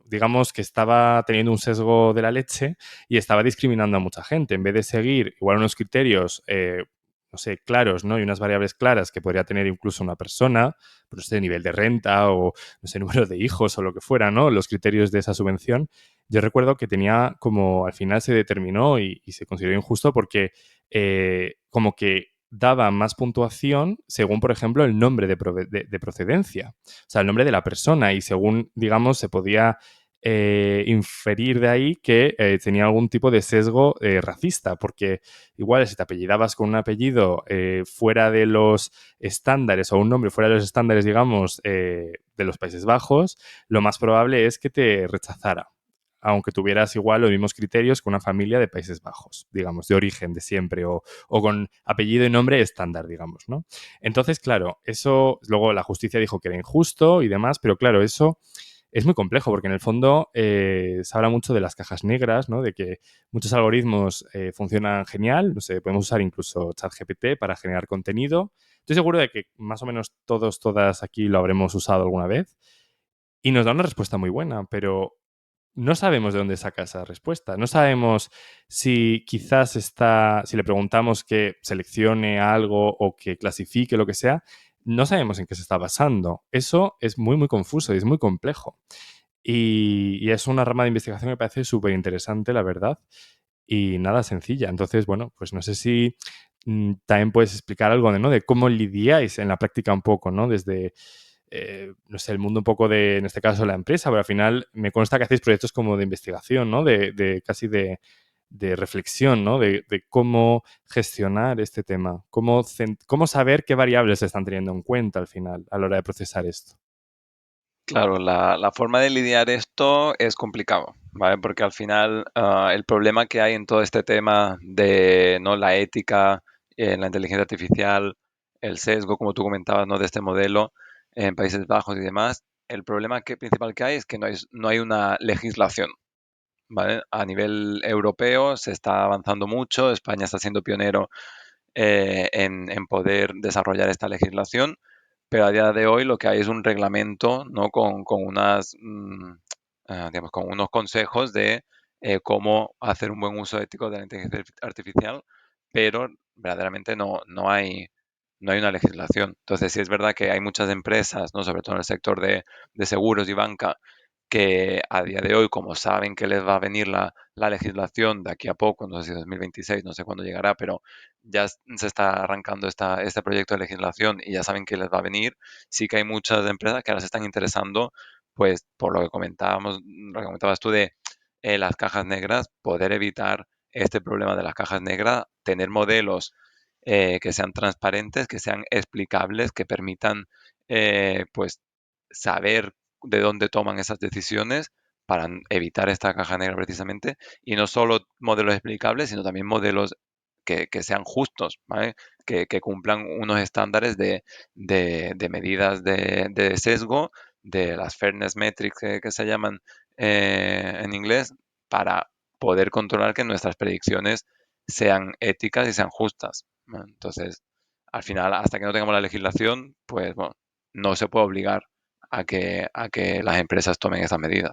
Speaker 1: digamos que estaba teniendo un sesgo de la leche y estaba discriminando a mucha gente. En vez de seguir igual unos criterios, no sé, claros, ¿no? Y unas variables claras que podría tener incluso una persona, pues no sé, nivel de renta o, no sé, número de hijos o lo que fuera, ¿no? Los criterios de esa subvención. Yo recuerdo que tenía como, al final se determinó y se consideró injusto porque como que daba más puntuación según, por ejemplo, el nombre de procedencia, o sea, el nombre de la persona y según, digamos, se podía inferir de ahí que tenía algún tipo de sesgo racista, porque igual si te apellidabas con un apellido fuera de los estándares o un nombre fuera de los estándares, digamos, de los Países Bajos, lo más probable es que te rechazara, aunque tuvieras igual los mismos criterios que una familia de Países Bajos, digamos, de origen de siempre, o con apellido y nombre estándar, digamos, ¿no? Entonces, claro, eso, luego la justicia dijo que era injusto y demás, pero claro, eso es muy complejo porque en el fondo se habla mucho de las cajas negras, ¿no? De que muchos algoritmos funcionan genial, no sé, podemos usar incluso ChatGPT para generar contenido. Estoy seguro de que más o menos todos, todas aquí lo habremos usado alguna vez y nos da una respuesta muy buena, pero no sabemos de dónde saca esa respuesta. No sabemos si quizás si le preguntamos que seleccione algo o que clasifique lo que sea, no sabemos en qué se está basando. Eso es muy, muy confuso y es muy complejo. Y es una rama de investigación que me parece súper interesante, la verdad, y nada sencilla. Entonces, bueno, pues no sé si también puedes explicar algo ¿no? de cómo lidiáis en la práctica un poco, ¿no? Desde, no sé, el mundo un poco de, en este caso, la empresa, pero al final me consta que hacéis proyectos como de investigación, ¿no? De casi de reflexión, ¿no? De cómo gestionar este tema, cómo saber qué variables se están teniendo en cuenta al final a la hora de procesar esto.
Speaker 2: Claro, la forma de lidiar esto es complicado, ¿vale? Porque al final el problema que hay en todo este tema de, ¿no?, la ética, la inteligencia artificial, el sesgo, como tú comentabas, ¿no?, de este modelo en Países Bajos y demás, el problema principal que hay es que no hay una legislación, ¿vale? A nivel europeo se está avanzando mucho, España está siendo pionero en poder desarrollar esta legislación, pero a día de hoy lo que hay es un reglamento, ¿no?, con unas, digamos, con unos consejos de cómo hacer un buen uso ético de la inteligencia artificial, pero verdaderamente no hay una legislación. Entonces, sí es verdad que hay muchas empresas, ¿no?, sobre todo en el sector de seguros y banca, que a día de hoy, como saben que les va a venir la legislación de aquí a poco, no sé si 2026, no sé cuándo llegará, pero ya se está arrancando este proyecto de legislación y ya saben que les va a venir, sí que hay muchas empresas que ahora se están interesando, pues por lo que comentábamos, lo que comentabas tú de las cajas negras, poder evitar este problema de las cajas negras, tener modelos que sean transparentes, que sean explicables, que permitan pues saber de dónde toman esas decisiones para evitar esta caja negra precisamente, y no solo modelos explicables, sino también modelos que sean justos, ¿vale? Que cumplan unos estándares de medidas de sesgo, de las fairness metrics que se llaman en inglés, para poder controlar que nuestras predicciones sean éticas y sean justas, ¿no? Entonces, al final, hasta que no tengamos la legislación, pues bueno, no se puede obligar a que las empresas tomen esas medidas.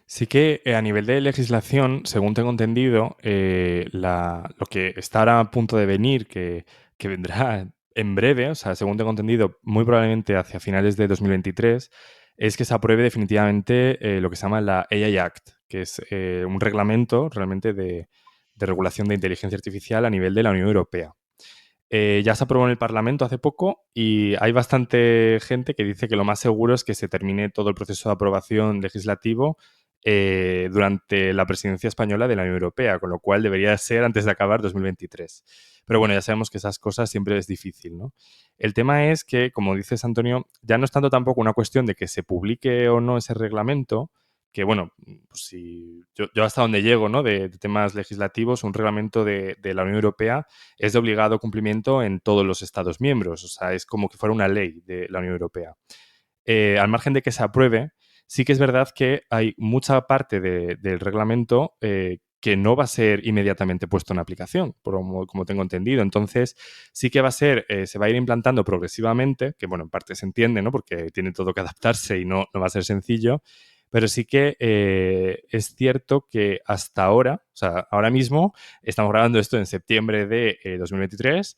Speaker 1: Sí que a nivel de legislación, según tengo entendido, lo que está ahora a punto de venir, que vendrá en breve, o sea, según tengo entendido, muy probablemente hacia finales de 2023, es que se apruebe definitivamente lo que se llama la AI Act, que es un reglamento realmente de regulación de inteligencia artificial a nivel de la Unión Europea. Ya se aprobó en el Parlamento hace poco y hay bastante gente que dice que lo más seguro es que se termine todo el proceso de aprobación legislativo durante la presidencia española de la Unión Europea, con lo cual debería ser antes de acabar 2023. Pero bueno, ya sabemos que esas cosas siempre es difícil, ¿no? El tema es que, como dices, Antonio, ya no es tanto tampoco una cuestión de que se publique o no ese reglamento, que bueno, pues si yo hasta donde llego, ¿no?, de temas legislativos, un reglamento de la Unión Europea es de obligado cumplimiento en todos los Estados miembros, o sea, es como que fuera una ley de la Unión Europea. Al margen de que se apruebe, sí que es verdad que hay mucha parte del reglamento que no va a ser inmediatamente puesto en aplicación, como tengo entendido. Entonces, sí que va a ser, se va a ir implantando progresivamente, que bueno, en parte se entiende, ¿no?, porque tiene todo que adaptarse y no va a ser sencillo, pero sí que es cierto que hasta ahora, o sea, ahora mismo, estamos grabando esto en septiembre de 2023,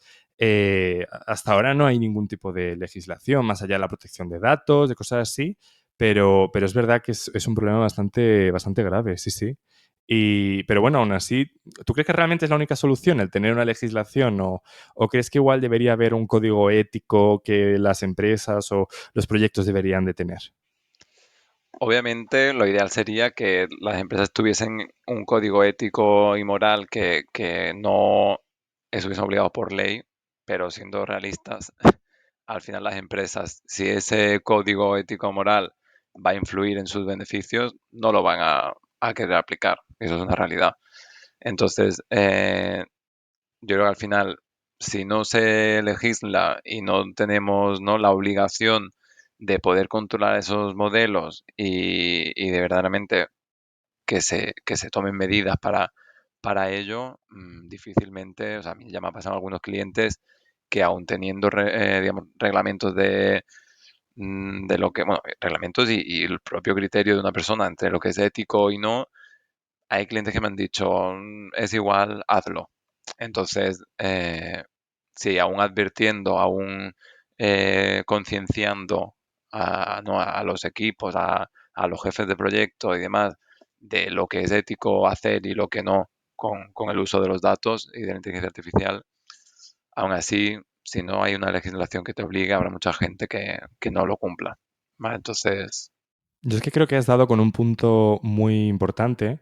Speaker 1: hasta ahora no hay ningún tipo de legislación, más allá de la protección de datos, de cosas así, pero es verdad que es un problema bastante grave, sí, sí. Pero bueno, aún así, ¿tú crees que realmente es la única solución el tener una legislación o crees que igual debería haber un código ético que las empresas o los proyectos deberían de tener?
Speaker 2: Obviamente, lo ideal sería que las empresas tuviesen un código ético y moral que no estuviesen obligados por ley, pero siendo realistas, al final las empresas, si ese código ético moral va a influir en sus beneficios, no lo van a querer aplicar. Eso es una realidad. Entonces, yo creo que al final, si no se legisla y no tenemos, ¿no?, la obligación de poder controlar esos modelos y de verdaderamente que se tomen medidas para ello, difícilmente, o sea, a mí ya me ha pasado algunos clientes que aún teniendo digamos, reglamentos de lo que, bueno, reglamentos y el propio criterio de una persona entre lo que es ético y no, hay clientes que me han dicho, es igual, hazlo. Entonces, sí, aún advirtiendo, aún concienciando ¿no?, a los equipos, a los jefes de proyecto y demás, de lo que es ético hacer y lo que no con el uso de los datos y de la inteligencia artificial, aún así, si no hay una legislación que te obligue, habrá mucha gente que no lo cumpla. ¿Vale? Entonces,
Speaker 1: Yo es que creo que has dado con un punto muy importante,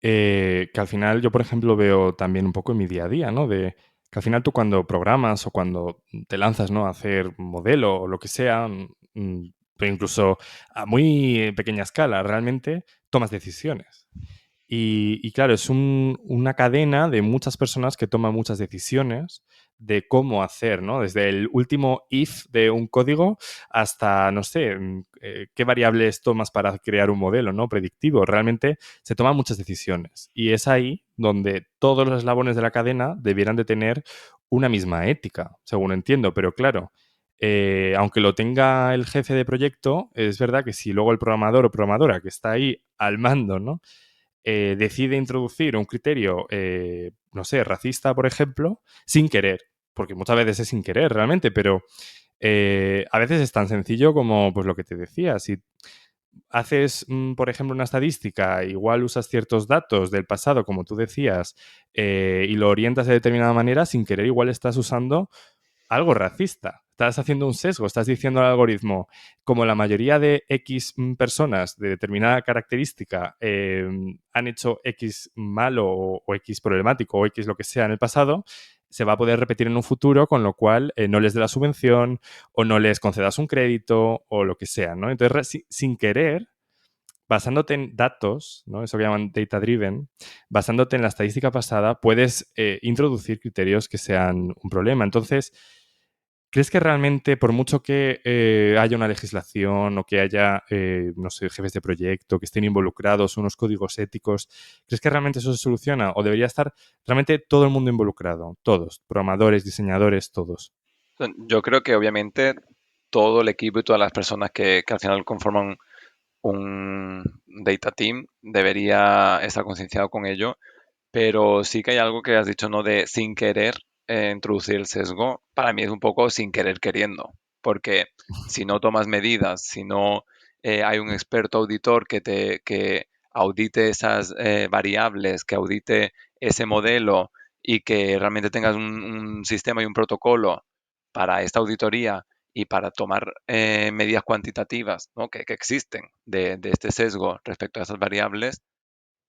Speaker 1: que al final yo, por ejemplo, veo también un poco en mi día a día, ¿no? De que al final tú cuando programas o cuando te lanzas, ¿no?, a hacer un modelo o lo que sea, pero incluso a muy pequeña escala, realmente tomas decisiones. Y claro, es una cadena de muchas personas que toman muchas decisiones de cómo hacer, ¿no? Desde el último if de un código hasta, no sé, qué variables tomas para crear un modelo, ¿no? Predictivo. Realmente se toman muchas decisiones. Y es ahí donde todos los eslabones de la cadena debieran de tener una misma ética, según entiendo. Pero claro, aunque lo tenga el jefe de proyecto, es verdad que si luego el programador o programadora que está ahí al mando, ¿no? Decide introducir un criterio, no sé, racista, por ejemplo, sin querer, porque muchas veces es sin querer realmente, pero a veces es tan sencillo como pues lo que te decía, si haces, por ejemplo, una estadística, igual usas ciertos datos del pasado, como tú decías, y lo orientas de determinada manera, sin querer igual estás usando algo racista. Estás haciendo un sesgo, estás diciendo al algoritmo, como la mayoría de X personas de determinada característica han hecho X malo o X problemático o X lo que sea en el pasado, se va a poder repetir en un futuro, con lo cual no les dé la subvención o no les concedas un crédito o lo que sea, ¿no? Entonces, sin querer, basándote en datos, ¿no? Eso que llaman data driven, basándote en la estadística pasada, puedes introducir criterios que sean un problema. Entonces, ¿crees que realmente, por mucho que haya una legislación o que haya, no sé, jefes de proyecto que estén involucrados, unos códigos éticos, ¿crees que realmente eso se soluciona? ¿O debería estar realmente todo el mundo involucrado? Todos, programadores, diseñadores, todos.
Speaker 2: Yo creo que obviamente todo el equipo y todas las personas que al final conforman un data team debería estar concienciado con ello, pero sí que hay algo que has dicho, ¿no? De sin querer introducir el sesgo, para mí es un poco sin querer queriendo, porque si no tomas medidas, si no hay un experto auditor que audite esas variables, que audite ese modelo y que realmente tengas un sistema y un protocolo para esta auditoría y para tomar medidas cuantitativas, ¿no? que existen de este sesgo respecto a esas variables,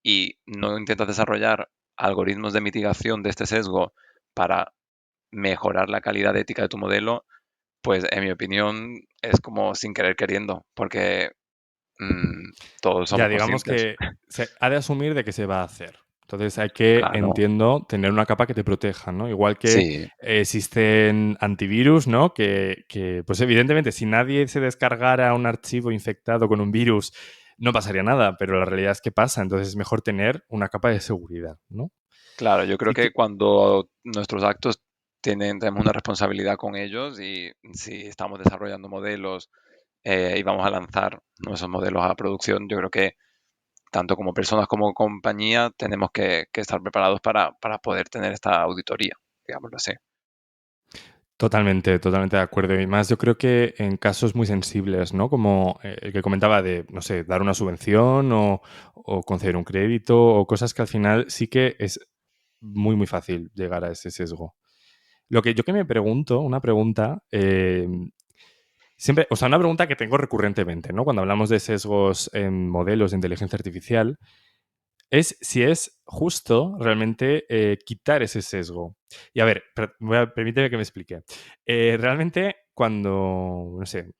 Speaker 2: y no intentas desarrollar algoritmos de mitigación de este sesgo para mejorar la calidad ética de tu modelo, pues en mi opinión es como sin querer queriendo, porque todos
Speaker 1: Ya,
Speaker 2: somos
Speaker 1: digamos
Speaker 2: conscientes.
Speaker 1: que se ha de asumir de que se va a hacer. Entonces hay que,
Speaker 2: Claro,
Speaker 1: entiendo, tener una capa que te proteja, ¿no? Igual que
Speaker 2: sí,
Speaker 1: existen antivirus, ¿no? Pues evidentemente, si nadie se descargara un archivo infectado con un virus, no pasaría nada, pero la realidad es que pasa. Entonces es mejor tener una capa de seguridad, ¿no?
Speaker 2: claro, yo creo
Speaker 1: Y
Speaker 2: que cuando nuestros actos tenemos una responsabilidad con ellos, y si estamos desarrollando modelos y vamos a lanzar nuestros modelos a producción, yo creo que tanto como personas como compañía tenemos que estar preparados para poder tener esta auditoría, digámoslo así.
Speaker 1: totalmente, totalmente de acuerdo. Y más yo creo que en casos muy sensibles, ¿no? Como el que comentaba de, no sé, dar una subvención o conceder un crédito o cosas que al final sí que es muy, muy fácil llegar a ese sesgo. Lo que yo que me pregunto, una pregunta, siempre, o sea, una pregunta que tengo recurrentemente, ¿no? Cuando hablamos de sesgos en modelos de inteligencia artificial, es si es justo realmente quitar ese sesgo. Y a ver, permíteme que me explique. Realmente cuando, no sé,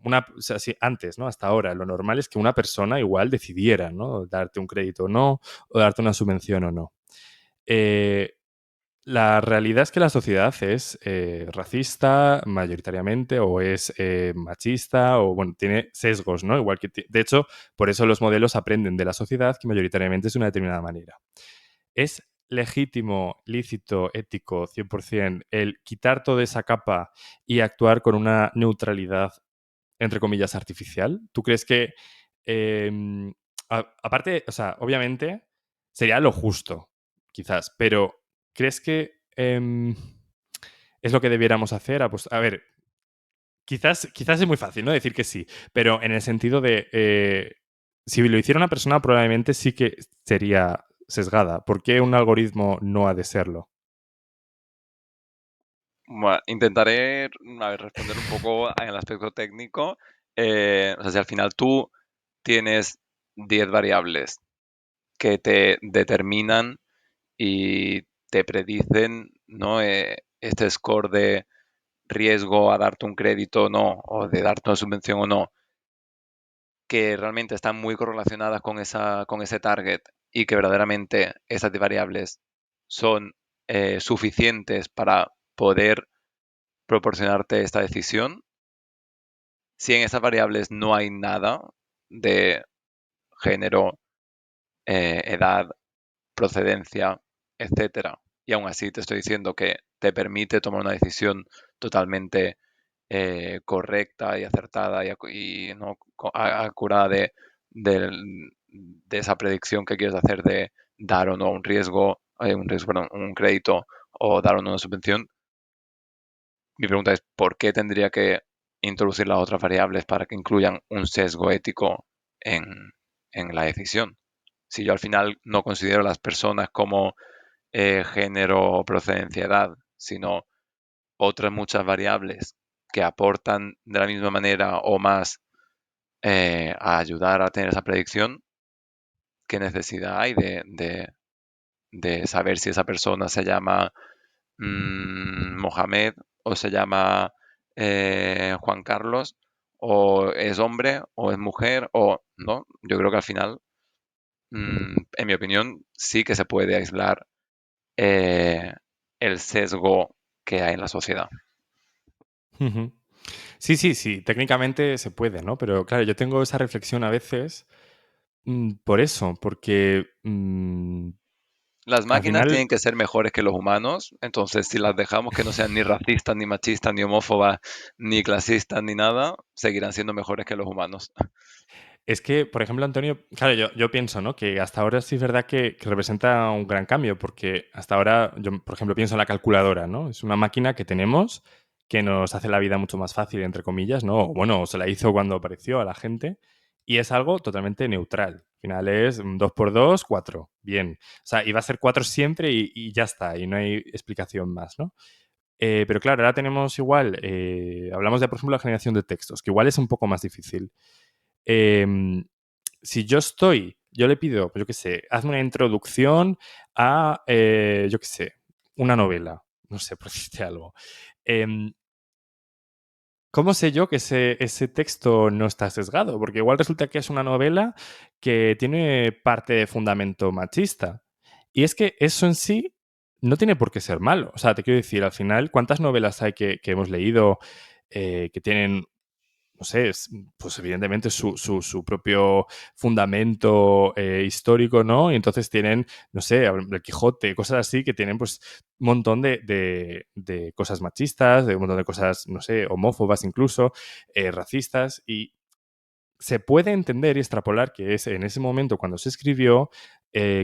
Speaker 1: o sea, si antes, ¿no? Hasta ahora, lo normal es que una persona igual decidiera, ¿no? Darte un crédito o no, o darte una subvención o no. Eh, la realidad es que la sociedad es racista mayoritariamente o es machista o, bueno, tiene sesgos, ¿no? Igual que, de hecho, por eso los modelos aprenden de la sociedad que mayoritariamente es de una determinada manera. ¿Es legítimo, lícito, ético, 100% el quitar toda esa capa y actuar con una neutralidad, entre comillas, artificial? ¿Tú crees que, eh, aparte, o sea, obviamente sería lo justo, quizás, pero ¿crees que es lo que debiéramos hacer? Ah, pues, a ver, quizás es muy fácil, ¿no? Decir que sí, pero en el sentido de, si lo hiciera una persona, probablemente sí que sería sesgada. ¿Por qué un algoritmo no ha de serlo?
Speaker 2: Bueno, intentaré, a ver, responder un poco en el aspecto técnico. O sea, si al final tú tienes 10 variables que te determinan y te predicen, ¿no? Este score de riesgo a darte un crédito o no, o de darte una subvención o no, que realmente están muy correlacionadas con ese target y que verdaderamente esas variables son suficientes para poder proporcionarte esta decisión. Si en esas variables no hay nada de género, edad, procedencia, etcétera, y aún así te estoy diciendo que te permite tomar una decisión totalmente correcta y acertada y no acurada de esa predicción que quieres hacer de dar o no un riesgo, perdón, un crédito o dar o no una subvención. Mi pregunta es, ¿por qué tendría que introducir las otras variables para que incluyan un sesgo ético en, en la decisión? Si yo al final no considero a las personas como género, procedencia, edad, sino otras muchas variables que aportan de la misma manera o más a ayudar a tener esa predicción, ¿qué necesidad hay de saber si esa persona se llama Mohamed o se llama Juan Carlos o es hombre o es mujer o no? Yo creo que al final, en mi opinión, sí que se puede aislar eh, el sesgo que hay en la sociedad.
Speaker 1: Ujú. Sí, sí, sí, técnicamente se puede, ¿no? Pero claro, yo tengo esa reflexión a veces por eso, porque
Speaker 2: Las
Speaker 1: al
Speaker 2: máquinas
Speaker 1: final
Speaker 2: tienen que ser mejores que los humanos, entonces si las dejamos que no sean ni racistas, ni machistas, ni homófobas, ni clasistas, ni nada, seguirán siendo mejores que los humanos.
Speaker 1: es que, por ejemplo, Antonio, claro, yo pienso, ¿no? Que hasta ahora sí es verdad que representa un gran cambio, porque hasta ahora, yo, por ejemplo, pienso en la calculadora, ¿no? Es una máquina que tenemos que nos hace la vida mucho más fácil, entre comillas, ¿no? O bueno, se la hizo cuando apareció a la gente y es algo totalmente neutral. Al final es 2 por 2, 4. Bien. O sea, y va a ser 4 siempre y ya está, y no hay explicación más, ¿no? Pero claro, ahora tenemos igual, hablamos de, por ejemplo, la generación de textos, que igual es un poco más difícil. Em, si yo le pido, pues yo qué sé, hazme una introducción a, yo qué sé, una novela, no sé, por decirte algo. Em, ¿Cómo sé yo que ese texto no está sesgado? Porque igual resulta que es una novela que tiene parte de fundamento machista. Y es que eso en sí no tiene por qué ser malo. O sea, te quiero decir, al final, ¿cuántas novelas hay que hemos leído que tienen no sé, pues evidentemente su propio fundamento histórico, ¿no? Y entonces tienen, no sé, el Quijote, cosas así que tienen pues un montón de cosas machistas, de un montón de cosas, no sé, homófobas incluso, racistas, y se puede entender y extrapolar que es en ese momento cuando se escribió,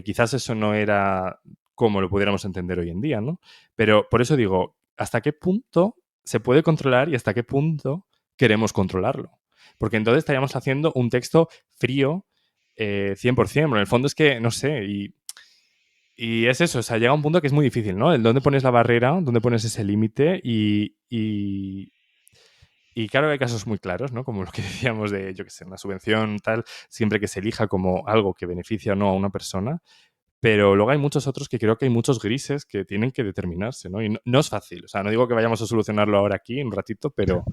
Speaker 1: quizás eso no era como lo pudiéramos entender hoy en día, ¿no? Pero por eso digo, ¿hasta qué punto se puede controlar y hasta qué punto queremos controlarlo? Porque entonces estaríamos haciendo un texto frío 100%, pero en el fondo es que, no sé, y es eso, o sea, llega un punto que es muy difícil, ¿no? El dónde pones la barrera, dónde pones ese límite y claro que hay casos muy claros, ¿no? Como lo que decíamos de, yo qué sé, una subvención tal, siempre que se elija como algo que beneficia o no a una persona, pero luego hay muchos otros que creo que hay muchos grises que tienen que determinarse, ¿no? Y no es fácil, o sea, no digo que vayamos a solucionarlo ahora aquí, en un ratito, pero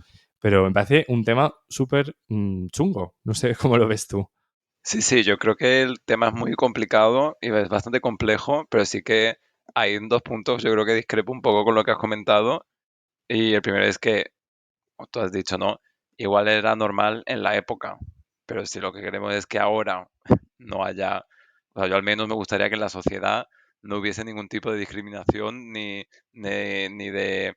Speaker 1: me parece un tema súper chungo. No sé cómo lo ves tú.
Speaker 2: Sí, sí, yo creo que el tema es muy complicado y es bastante complejo, pero sí que hay dos puntos, yo creo que discrepo un poco con lo que has comentado. Y el primero es que, como tú has dicho, ¿no? Igual era normal en la época, pero si lo que queremos es que ahora no haya, o sea, yo al menos me gustaría que en la sociedad no hubiese ningún tipo de discriminación ni de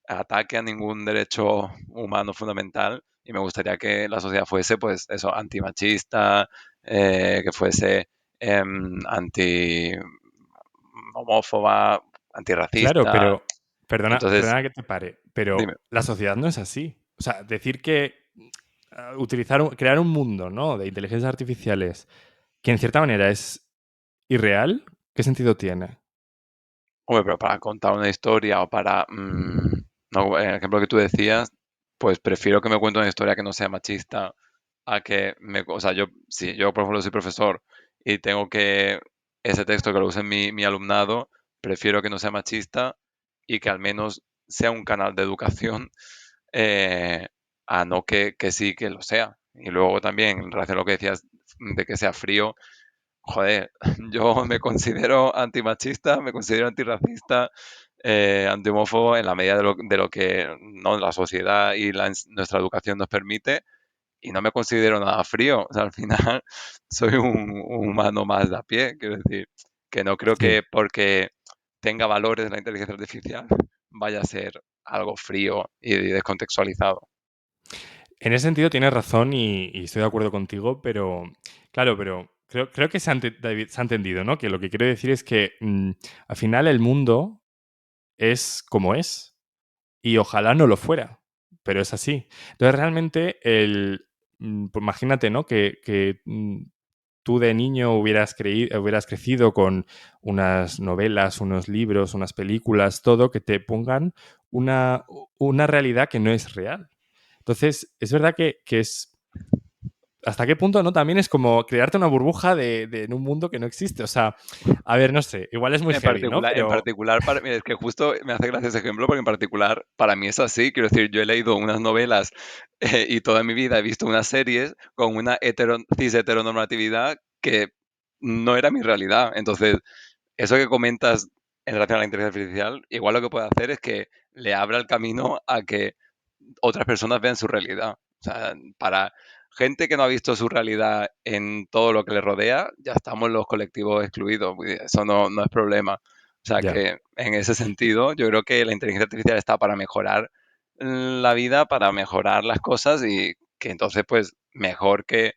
Speaker 2: ataque a ningún derecho humano fundamental y me gustaría que la sociedad fuese, pues, eso, antimachista, que fuese anti homófoba,
Speaker 1: Claro,
Speaker 2: antirracista.
Speaker 1: pero perdona,
Speaker 2: Entonces,
Speaker 1: perdona que te pare,
Speaker 2: dime.
Speaker 1: pero la sociedad no es así. O sea, decir que utilizar, crear un mundo, ¿no? De inteligencias artificiales que en cierta manera es irreal, ¿qué sentido tiene?
Speaker 2: Hombre, pero para contar una historia o para, no, el ejemplo que tú decías, pues prefiero que me cuente una historia que no sea machista a que o sea, si yo por ejemplo soy profesor y tengo que ese texto que lo use mi alumnado, prefiero que no sea machista y que al menos sea un canal de educación, eh, a no que sí que lo sea. Y luego también, en relación a lo que decías de que sea frío, joder, yo me considero antimachista, me considero antirracista, antihomófobo en la medida de lo que no, la sociedad y nuestra educación nos permite, y no me considero nada frío. O sea, al final soy un humano más de a pie, quiero decir, que no creo
Speaker 1: Sí.
Speaker 2: que porque tenga valores la inteligencia artificial vaya a ser algo frío y descontextualizado.
Speaker 1: En ese sentido tienes razón y estoy de acuerdo contigo, pero claro, pero creo que David, se ha entendido, ¿no? Que lo que quiero decir es que al final el mundo es como es y ojalá no lo fuera, pero es así. Entonces realmente pues imagínate, ¿no? Que tú de niño hubieras crecido con unas novelas, unos libros, unas películas, todo que te pongan una, una realidad que no es real. Entonces, es verdad que es. ¿Hasta qué punto, no? También es como crearte una burbuja en un mundo que no existe. O sea, a ver, no sé, igual es muy heavy, ¿no?
Speaker 2: En
Speaker 1: Pero.
Speaker 2: particular para mí, es que justo me hace gracia ese ejemplo, porque en particular para mí es así. Quiero decir, yo he leído unas novelas y toda mi vida he visto unas series con una cis heteronormatividad que no era mi realidad. Entonces, eso que comentas en relación a la inteligencia artificial, igual lo que puede hacer es que le abra el camino a que otras personas vean su realidad. O sea, para gente que no ha visto su realidad en todo lo que le rodea, ya estamos los colectivos excluidos. Eso no es problema. O sea
Speaker 1: Ya.
Speaker 2: que en ese sentido, yo creo que la inteligencia artificial está para mejorar la vida, para mejorar las cosas, y que entonces, pues, mejor que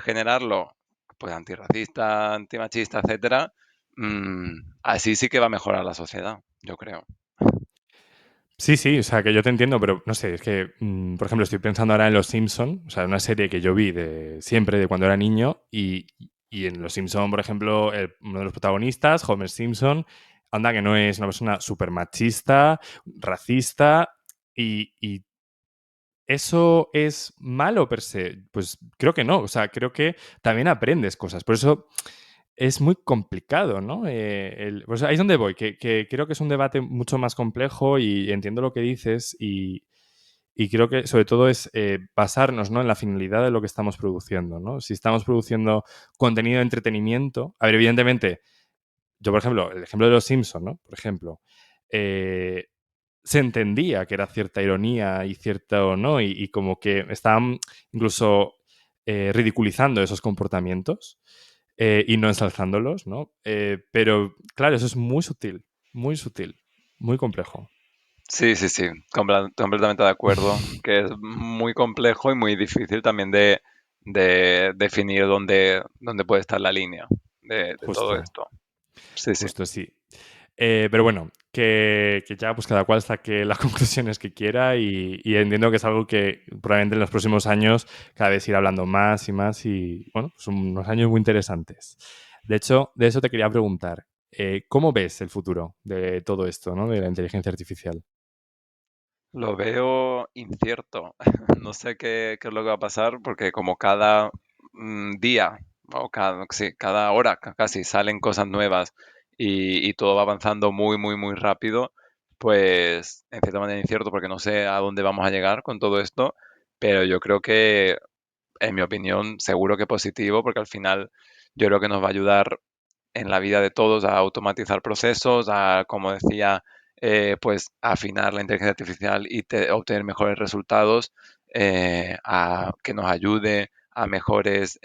Speaker 2: generarlo, pues, antirracista, antimachista, etcétera, así sí que va a mejorar la sociedad, yo creo.
Speaker 1: Sí, sí, o sea, que yo te entiendo, pero no sé, es que, por ejemplo, estoy pensando ahora en Los Simpson, o sea, una serie que yo vi de siempre, de cuando era niño, y en Los Simpson, por ejemplo, uno de los protagonistas, Homer Simpson, anda que no es una persona súper machista, racista, y ¿eso es malo per se? Pues creo que no, o sea, creo que también aprendes cosas, por eso es muy complicado, ¿no? Pues ahí es donde voy, que creo que es un debate mucho más complejo y entiendo lo que dices y creo que sobre todo es basarnos, ¿no? En la finalidad de lo que estamos produciendo, ¿no? Si estamos produciendo contenido de entretenimiento, a ver, evidentemente, yo por ejemplo, el ejemplo de los Simpsons, ¿no? Por ejemplo, eh, se entendía que era cierta ironía y cierto, ¿no? Y como que estaban incluso ridiculizando esos comportamientos y no ensalzándolos, ¿no? Pero claro, eso es muy sutil, muy complejo.
Speaker 2: Sí, sí, sí, completamente de acuerdo, que es muy complejo y muy difícil también de definir dónde puede estar la línea de todo
Speaker 1: Justo,
Speaker 2: esto. Sí, sí.
Speaker 1: justo, sí. Pero bueno, que ya pues cada cual saque las conclusiones que quiera y entiendo que es algo que probablemente en los próximos años cada vez irá hablando más y más y bueno, son unos años muy interesantes. De hecho, de eso te quería preguntar, ¿cómo ves el futuro de todo esto, ¿no? De la inteligencia artificial?
Speaker 2: Lo veo incierto. No sé qué es lo que va a pasar, porque como cada día o sí, cada hora casi salen cosas nuevas, y todo va avanzando muy, muy, muy rápido, pues en cierta manera incierto, porque no sé a dónde vamos a llegar con todo esto, pero yo creo que, en mi opinión, seguro que positivo, porque al final yo creo que nos va a ayudar en la vida de todos a automatizar procesos, a, como decía, pues afinar la inteligencia artificial y obtener mejores resultados, a que nos ayude a mejores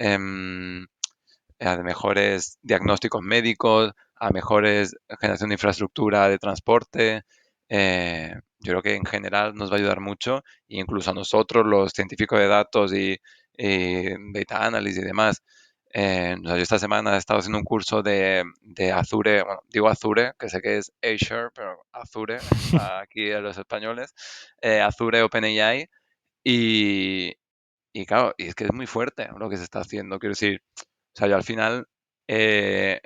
Speaker 2: diagnósticos médicos, a mejores generación de infraestructura de transporte. Yo creo que en general nos va a ayudar mucho, e incluso a nosotros, los científicos de datos y data analysis y demás. O sea, yo esta semana he estado haciendo un curso de Azure, bueno, digo Azure, que sé que es Azure, pero Azure, aquí a los españoles, Azure OpenAI, y, y claro, y es que es muy fuerte lo que se está haciendo. Quiero decir, o sea, yo al final, eh,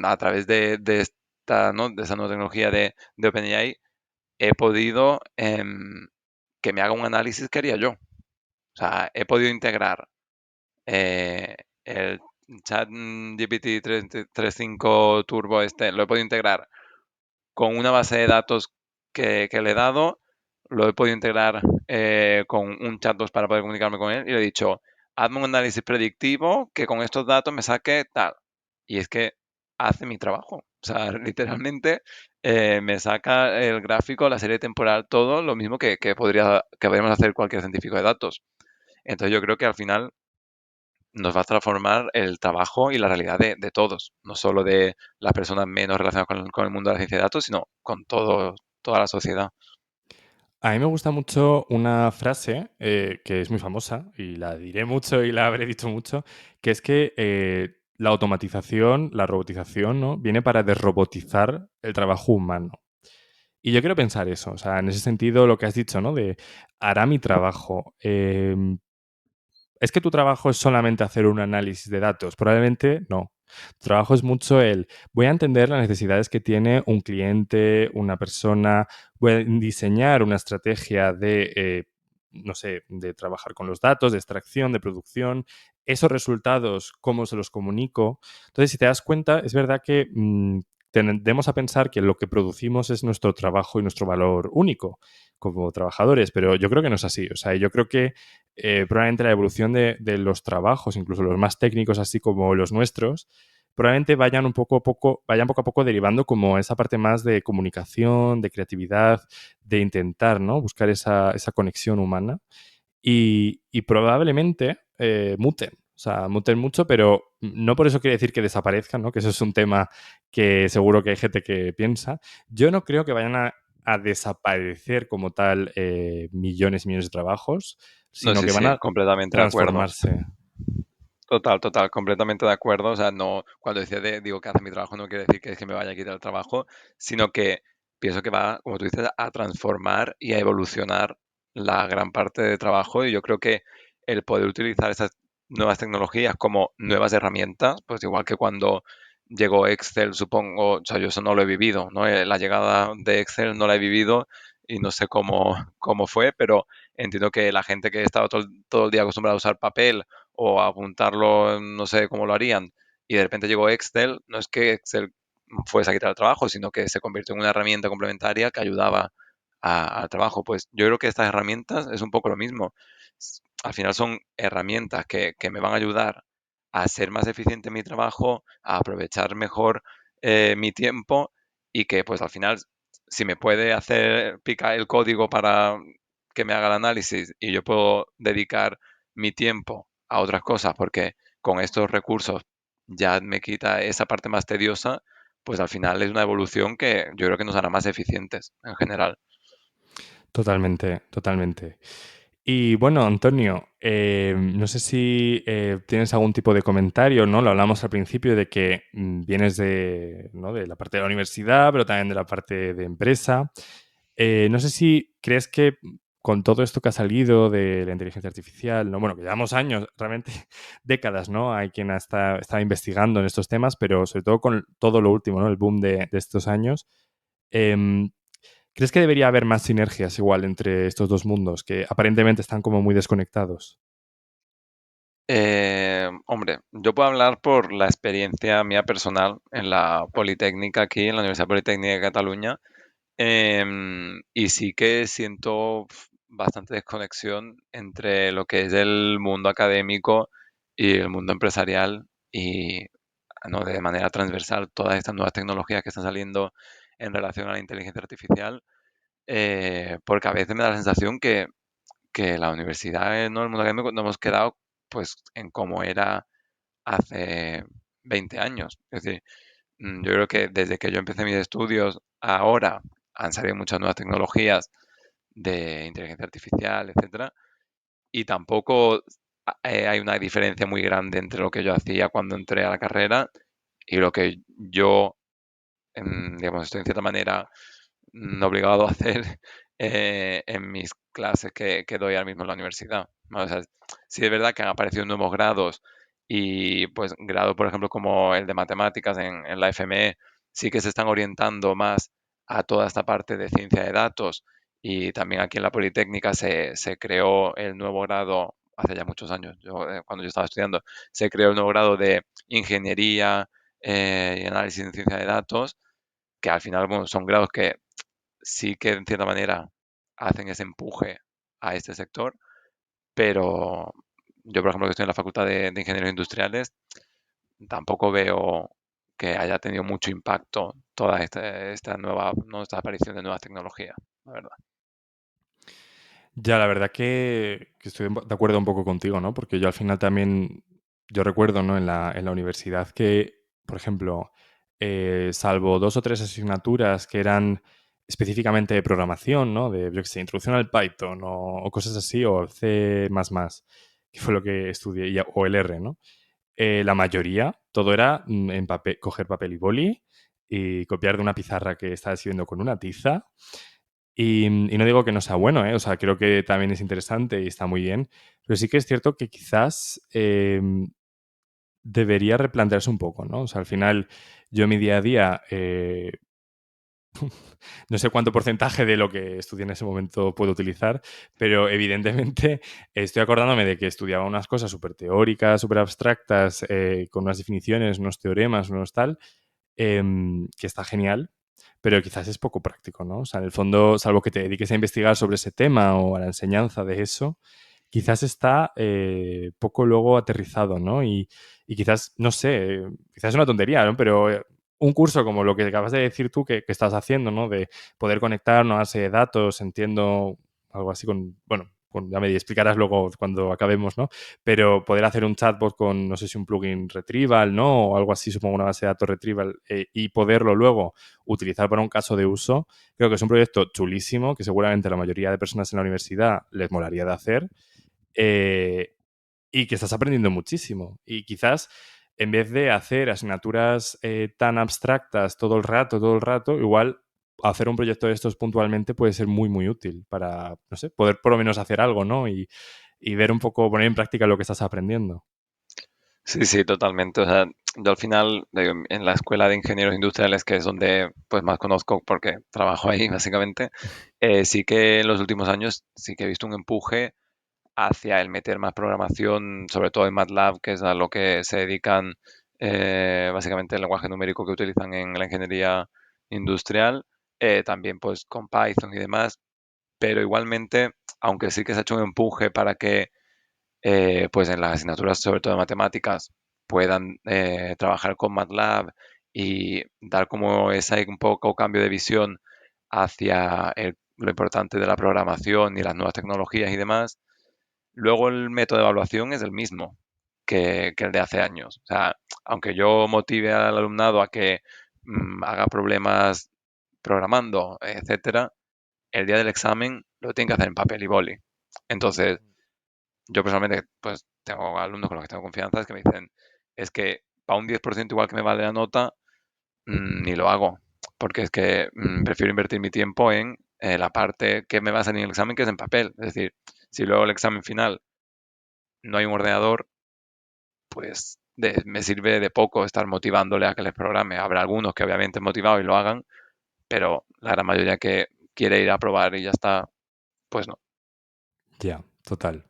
Speaker 2: a través de esta, ¿no? De esa nueva tecnología de OpenAI, he podido que me haga un análisis que haría yo. O sea, he podido integrar el chat GPT 3.5 Turbo, lo he podido integrar con una base de datos que le he dado, lo he podido integrar con un chatbot para poder comunicarme con él y le he dicho, hazme un análisis predictivo que con estos datos me saque tal. Y es que hace mi trabajo. O sea, literalmente me saca el gráfico, la serie temporal, todo lo mismo que podríamos hacer cualquier científico de datos. Entonces yo creo que al final nos va a transformar el trabajo y la realidad de todos, no solo de las personas menos relacionadas con el mundo de la ciencia de datos, sino con toda la sociedad.
Speaker 1: A mí me gusta mucho una frase que es muy famosa y la diré mucho y la habré dicho mucho, que es que la automatización, la robotización, ¿no? Viene para desrobotizar el trabajo humano. Y yo quiero pensar eso, o sea, en ese sentido lo que has dicho, ¿no? De hará mi trabajo. ¿Es que tu trabajo es solamente hacer un análisis de datos? Probablemente no. Tu trabajo es mucho el, voy a entender las necesidades que tiene un cliente, una persona, voy a diseñar una estrategia de, no sé, de trabajar con los datos, de extracción, de producción, esos resultados, cómo se los comunico. Entonces, si te das cuenta, es verdad que tendemos a pensar que lo que producimos es nuestro trabajo y nuestro valor único como trabajadores, pero yo creo que no es así. O sea, yo creo que probablemente la evolución de los trabajos, incluso los más técnicos, así como los nuestros, probablemente vayan un poco a poco, vayan poco a poco derivando como esa parte más de comunicación, de creatividad, de intentar, ¿no? Buscar esa conexión humana y probablemente muten. O sea, muten mucho, pero no por eso quiere decir que desaparezcan, ¿no? Que eso es un tema que seguro que hay gente que piensa. Yo no creo que vayan a desaparecer como tal millones y millones de trabajos,
Speaker 2: No,
Speaker 1: sino
Speaker 2: sí,
Speaker 1: que van
Speaker 2: sí,
Speaker 1: a
Speaker 2: completamente de acuerdo.
Speaker 1: transformarse.
Speaker 2: Total, total, completamente de acuerdo. O sea, no, cuando digo que hace mi trabajo, no quiere decir que es que me vaya a quitar el trabajo, sino que pienso que va, como tú dices, a transformar y a evolucionar la gran parte de trabajo. Y yo creo que el poder utilizar esas nuevas tecnologías como nuevas herramientas, pues igual que cuando llegó Excel, supongo, o sea, yo eso no lo he vivido, ¿no? La llegada de Excel no la he vivido y no sé cómo fue, pero entiendo que la gente que estaba todo el día acostumbrada a usar papel o a apuntarlo, no sé cómo lo harían, y de repente llegó Excel, no es que Excel fuese a quitar el trabajo, sino que se convirtió en una herramienta complementaria que ayudaba al trabajo. Pues yo creo que estas herramientas es un poco lo mismo. Al final son herramientas que me van a ayudar a ser más eficiente en mi trabajo, a aprovechar mejor mi tiempo y que pues al final si me puede hacer picar el código para que me haga el análisis y yo puedo dedicar mi tiempo a otras cosas porque con estos recursos ya me quita esa parte más tediosa, pues al final es una evolución que yo creo que nos hará más eficientes en general.
Speaker 1: Totalmente, totalmente. Y bueno, Antonio, no sé si tienes algún tipo de comentario, ¿no? Lo hablamos al principio de que vienes de, ¿no? de la parte de la universidad, pero también de la parte de empresa. No sé si crees que con todo esto que ha salido de la inteligencia artificial, ¿no? Bueno, que llevamos años, realmente décadas, ¿no? Hay quien está investigando en estos temas, pero sobre todo con todo lo último, ¿no? El boom de estos años. em, ¿Crees que debería haber más sinergias igual entre estos dos mundos que aparentemente están como muy desconectados?
Speaker 2: Hombre, yo puedo hablar por la experiencia mía personal en la Politécnica aquí, en la Universidad Politécnica de Cataluña, y sí que siento bastante desconexión entre lo que es el mundo académico y el mundo empresarial y ¿no? de manera transversal todas estas nuevas tecnologías que están saliendo en relación a la inteligencia artificial, porque a veces me da la sensación que la universidad, ¿no? El mundo académico, nos hemos quedado pues en cómo era hace 20 años. Es decir, yo creo que desde que yo empecé mis estudios, ahora han salido muchas nuevas tecnologías de inteligencia artificial, etcétera, y tampoco hay una diferencia muy grande entre lo que yo hacía cuando entré a la carrera y lo que yo, digamos, estoy en cierta manera obligado a hacer en mis clases que doy ahora mismo en la universidad. ¿No? O sea, sí es verdad que han aparecido nuevos grados y pues grados, por ejemplo, como el de matemáticas en la FME, sí que se están orientando más a toda esta parte de ciencia de datos y también aquí en la Politécnica se creó el nuevo grado hace ya muchos años, cuando yo estaba estudiando, se creó el nuevo grado de ingeniería y análisis en ciencia de datos, que al final bueno, son grados que sí que en cierta manera hacen ese empuje a este sector, pero yo, por ejemplo, que estoy en la Facultad de Ingenieros Industriales, tampoco veo que haya tenido mucho impacto toda esta nueva, ¿no? Esta aparición de nuevas tecnologías, la verdad.
Speaker 1: Ya, la verdad que estoy de acuerdo un poco contigo, ¿no? Porque yo al final también, yo recuerdo, ¿no? En la universidad que, por ejemplo, salvo 2 o 3 asignaturas que eran específicamente de programación, ¿no? De, yo qué sé, introducción al Python o cosas así, o C++, que fue lo que estudié, o el R, ¿no? La mayoría, todo era en papel, coger papel y boli y copiar de una pizarra que estaba escribiendo con una tiza y no digo que no sea bueno, ¿eh? O sea, creo que también es interesante y está muy bien, pero sí que es cierto que quizás debería replantearse un poco, ¿no? O sea, al final yo en mi día a día no sé cuánto porcentaje de lo que estudié en ese momento puedo utilizar, pero evidentemente estoy acordándome de que estudiaba unas cosas súper teóricas, súper abstractas, con unas definiciones, unos teoremas, unos tal, que está genial, pero quizás es poco práctico, ¿no? O sea, en el fondo, salvo que te dediques a investigar sobre ese tema o a la enseñanza de eso, quizás está poco luego aterrizado, ¿no? Y quizás, no sé, quizás es una tontería, ¿no? Pero un curso como lo que acabas de decir tú que estás haciendo, ¿no? De poder conectar una base de datos, entiendo algo así con, bueno, ya me explicarás luego cuando acabemos, ¿no? Pero poder hacer un chatbot con, no sé si un plugin Retrieval, ¿no? O algo así, supongo una base de datos Retrieval, y poderlo luego utilizar para un caso de uso, creo que es un proyecto chulísimo que seguramente a la mayoría de personas en la universidad les molaría de hacer eh, y que estás aprendiendo muchísimo. Y quizás en vez de hacer asignaturas tan abstractas todo el rato, igual hacer un proyecto de estos puntualmente puede ser muy, muy útil para, no sé, poder por lo menos hacer algo, ¿no? Y ver un poco, poner en práctica lo que estás aprendiendo.
Speaker 2: Sí, sí, totalmente. O sea, yo al final, en la Escuela de Ingenieros Industriales, que es donde pues más conozco porque trabajo ahí básicamente, sí que en los últimos años sí que he visto un empuje hacia el meter más programación, sobre todo en MATLAB, que es a lo que se dedican básicamente el lenguaje numérico que utilizan en la ingeniería industrial, también pues con Python y demás, pero igualmente, aunque sí que se ha hecho un empuje para que pues en las asignaturas, sobre todo de matemáticas, puedan trabajar con MATLAB y dar como ese un poco cambio de visión hacia lo importante de la programación y las nuevas tecnologías y demás. Luego el método de evaluación es el mismo que el de hace años. O sea, aunque yo motive al alumnado a que haga problemas programando, etcétera, el día del examen lo tienen que hacer en papel y boli. Entonces, yo personalmente, pues tengo alumnos con los que tengo confianza es que me dicen, es que para un 10% igual que me vale la nota, ni lo hago, porque es que prefiero invertir mi tiempo en la parte que me va a salir en el examen, que es en papel. Es decir, si luego el examen final no hay un ordenador, pues me sirve de poco estar motivándole a que les programe. Habrá algunos que obviamente motivados y lo hagan, pero la gran mayoría que quiere ir a probar y ya está, pues no.
Speaker 1: Ya, total.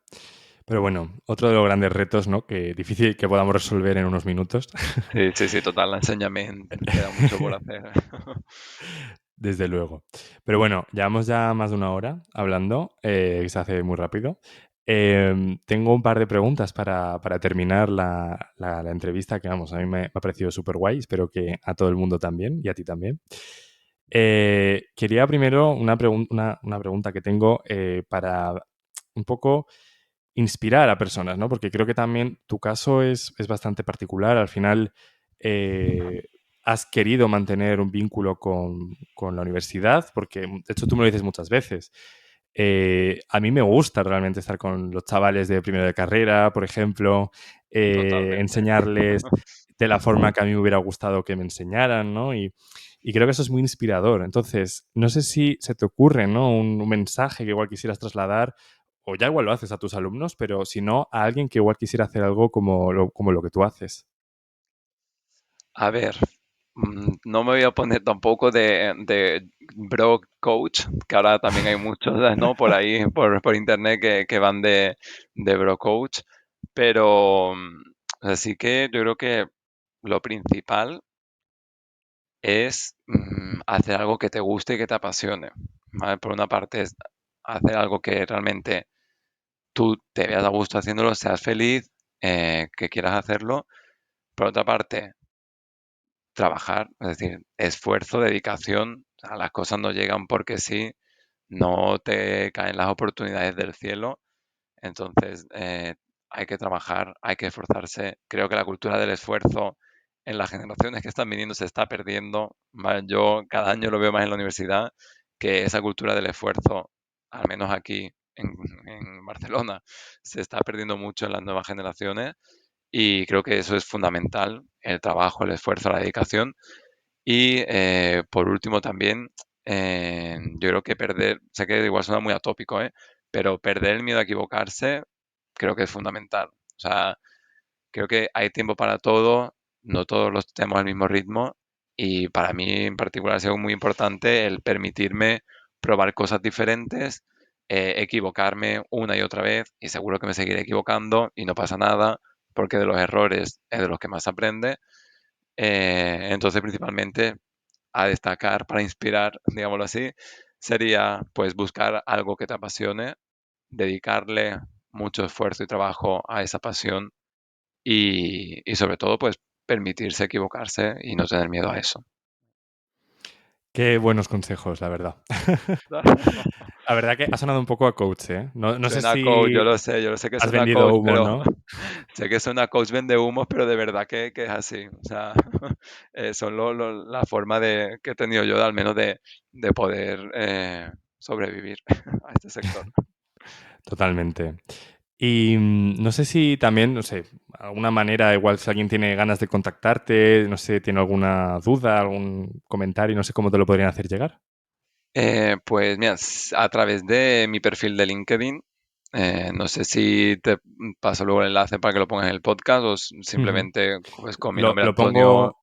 Speaker 1: Pero bueno, otro de los grandes retos, ¿no? Que difícil que podamos resolver en unos minutos.
Speaker 2: Sí, sí, sí, total, la enseñamiento queda mucho por hacer.
Speaker 1: Desde luego. Pero bueno, llevamos ya más de una hora hablando, que se hace muy rápido. Tengo un par de preguntas para terminar la entrevista, que vamos, a mí me ha parecido súper guay, espero que a todo el mundo también y a ti también. Quería primero una pregunta que tengo para un poco inspirar a personas, ¿no? Porque creo que también tu caso es bastante particular. Al final, eh, has querido mantener un vínculo con la universidad, porque de hecho tú me lo dices muchas veces. A mí me gusta realmente estar con los chavales de primero de carrera, por ejemplo,
Speaker 2: Totalmente.
Speaker 1: enseñarles de la forma que a mí me hubiera gustado que me enseñaran, ¿no? Y creo que eso es muy inspirador. Entonces, no sé si se te ocurre, ¿no? Un mensaje que igual quisieras trasladar, o ya igual lo haces a tus alumnos, pero si no, a alguien que igual quisiera hacer algo como lo que tú haces.
Speaker 2: A ver, no me voy a poner tampoco de bro coach, que ahora también hay muchos, ¿no? Por ahí, por internet que van de bro coach, pero así que yo creo que lo principal es hacer algo que te guste y que te apasione, ¿vale? Por una parte es hacer algo que realmente tú te veas a gusto haciéndolo, seas feliz, que quieras hacerlo. Por otra parte, trabajar, es decir, esfuerzo, dedicación, o sea, las cosas no llegan porque sí, no te caen las oportunidades del cielo, entonces hay que trabajar, hay que esforzarse. Creo que la cultura del esfuerzo en las generaciones que están viniendo se está perdiendo. Yo cada año lo veo más en la universidad, que esa cultura del esfuerzo, al menos aquí en Barcelona, se está perdiendo mucho en las nuevas generaciones y creo que eso es fundamental, el trabajo, el esfuerzo, la dedicación. Y por último también, yo creo que perder, sé que igual suena muy atópico, pero perder el miedo a equivocarse creo que es fundamental. O sea, creo que hay tiempo para todo, no todos los tenemos el mismo ritmo y para mí en particular ha sido muy importante el permitirme probar cosas diferentes, equivocarme una y otra vez y seguro que me seguiré equivocando y no pasa nada porque de los errores es de los que más se aprende. Entonces, principalmente, a destacar para inspirar, digámoslo así, sería pues buscar algo que te apasione, dedicarle mucho esfuerzo y trabajo a esa pasión y sobre todo pues permitirse equivocarse y no tener miedo a eso.
Speaker 1: Qué buenos consejos, la verdad. La verdad que ha sonado un poco a coach, ¿eh? No sé
Speaker 2: Suena coach,
Speaker 1: si
Speaker 2: yo lo sé que
Speaker 1: has
Speaker 2: suena
Speaker 1: vendido
Speaker 2: coach,
Speaker 1: humo,
Speaker 2: pero
Speaker 1: ¿no?
Speaker 2: sé que suena coach vende humos, pero de verdad que es así. O sea, son la forma que he tenido yo, al menos de poder sobrevivir a este sector.
Speaker 1: Totalmente. Y no sé si también, no sé, alguna manera, igual si alguien tiene ganas de contactarte, no sé, tiene alguna duda, algún comentario, no sé cómo te lo podrían hacer llegar.
Speaker 2: Pues mira, a través de mi perfil de LinkedIn, no sé si te paso luego el enlace para que lo pongas en el podcast o
Speaker 1: Ujú.
Speaker 2: simplemente pues, con mi
Speaker 1: Lo,
Speaker 2: nombre
Speaker 1: lo
Speaker 2: Antonio.
Speaker 1: pongo,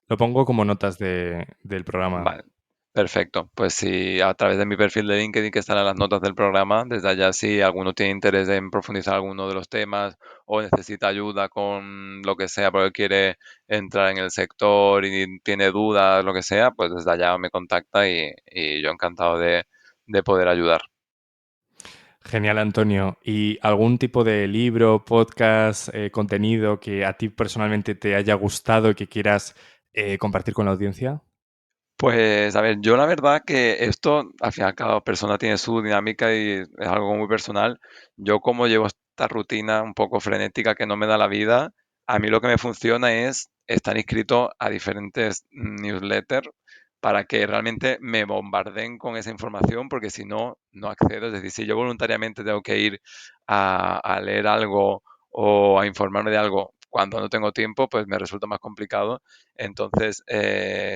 Speaker 1: lo pongo como notas del programa.
Speaker 2: Vale, perfecto. Pues si a través de mi perfil de LinkedIn que están en las notas del programa, desde allá si alguno tiene interés en profundizar alguno de los temas o necesita ayuda con lo que sea porque quiere entrar en el sector y tiene dudas, lo que sea, pues desde allá me contacta y yo encantado de poder ayudar.
Speaker 1: Genial, Antonio. ¿Y algún tipo de libro, podcast, contenido que a ti personalmente te haya gustado y que quieras compartir con la audiencia?
Speaker 2: Pues, a ver, yo la verdad que esto, al final cada persona tiene su dinámica y es algo muy personal. Yo como llevo esta rutina un poco frenética que no me da la vida, a mí lo que me funciona es estar inscrito a diferentes newsletters para que realmente me bombardeen con esa información, porque si no, no accedo. Es decir, si yo voluntariamente tengo que ir a leer algo o a informarme de algo cuando no tengo tiempo, pues me resulta más complicado. Entonces,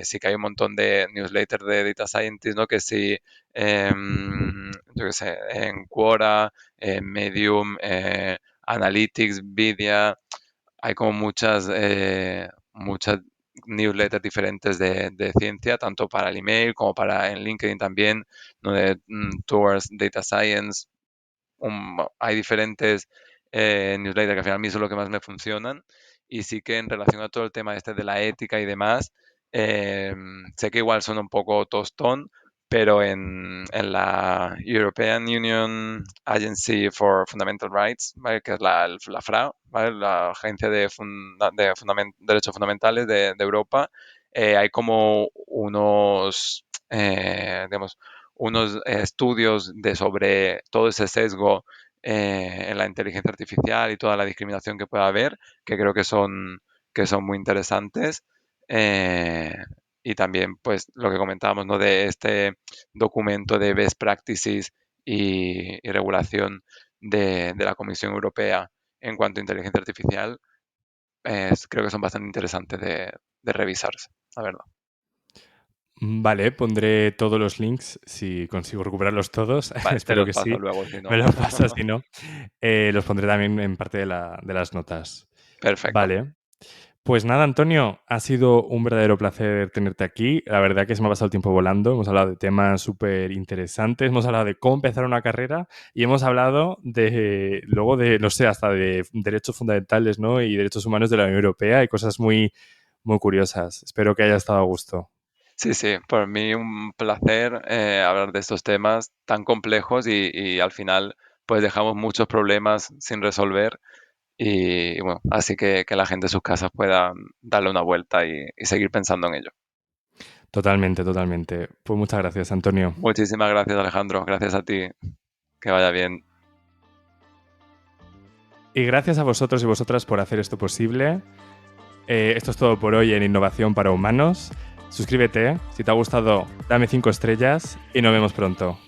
Speaker 2: sí que hay un montón de newsletters de Data Scientist, ¿no? Que sí, yo qué sé, en Quora, en Medium, Analytics, Vidia, hay como muchas newsletters diferentes de ciencia, tanto para el email como para en LinkedIn también, ¿no? De Towards Data Science, hay diferentes newsletters que al final a mí son lo que más me funcionan. Y sí que en relación a todo el tema este de la ética y demás, sé que igual suena un poco tostón, pero en la European Union Agency for Fundamental Rights, ¿vale? Que es la FRA, ¿vale? La Agencia de Derechos Fundamentales de Europa, hay como digamos, unos estudios sobre todo ese sesgo en la inteligencia artificial y toda la discriminación que pueda haber, que creo que son muy interesantes. Eh, y también, pues, lo que comentábamos, ¿no? De este documento de best practices y regulación de la Comisión Europea en cuanto a inteligencia artificial, creo que son bastante interesantes de revisarse, la verdad.
Speaker 1: Vale, pondré todos los links si consigo recuperarlos todos.
Speaker 2: Vale, te
Speaker 1: Espero
Speaker 2: los
Speaker 1: que
Speaker 2: paso
Speaker 1: sí.
Speaker 2: luego, si
Speaker 1: Me
Speaker 2: no.
Speaker 1: los pasas, si no. Los pondré también en parte de las notas.
Speaker 2: Perfecto.
Speaker 1: Vale. Pues nada, Antonio, ha sido un verdadero placer tenerte aquí. La verdad que se me ha pasado el tiempo volando. Hemos hablado de temas súper interesantes, hemos hablado de cómo empezar una carrera y hemos hablado luego de, no sé, hasta de derechos fundamentales, ¿no? Y derechos humanos de la Unión Europea y cosas muy, muy curiosas. Espero que haya estado a gusto.
Speaker 2: Sí, sí, por mí un placer hablar de estos temas tan complejos y al final pues dejamos muchos problemas sin resolver y bueno, así que la gente en sus casas pueda darle una vuelta y seguir pensando en ello.
Speaker 1: Totalmente, totalmente. Pues muchas gracias, Antonio.
Speaker 2: Muchísimas gracias, Alejandro. Gracias a ti. Que vaya bien.
Speaker 1: Y gracias a vosotros y vosotras por hacer esto posible. Esto es todo por hoy en Innovación para Humanos. Suscríbete, si te ha gustado, dame 5 estrellas y nos vemos pronto.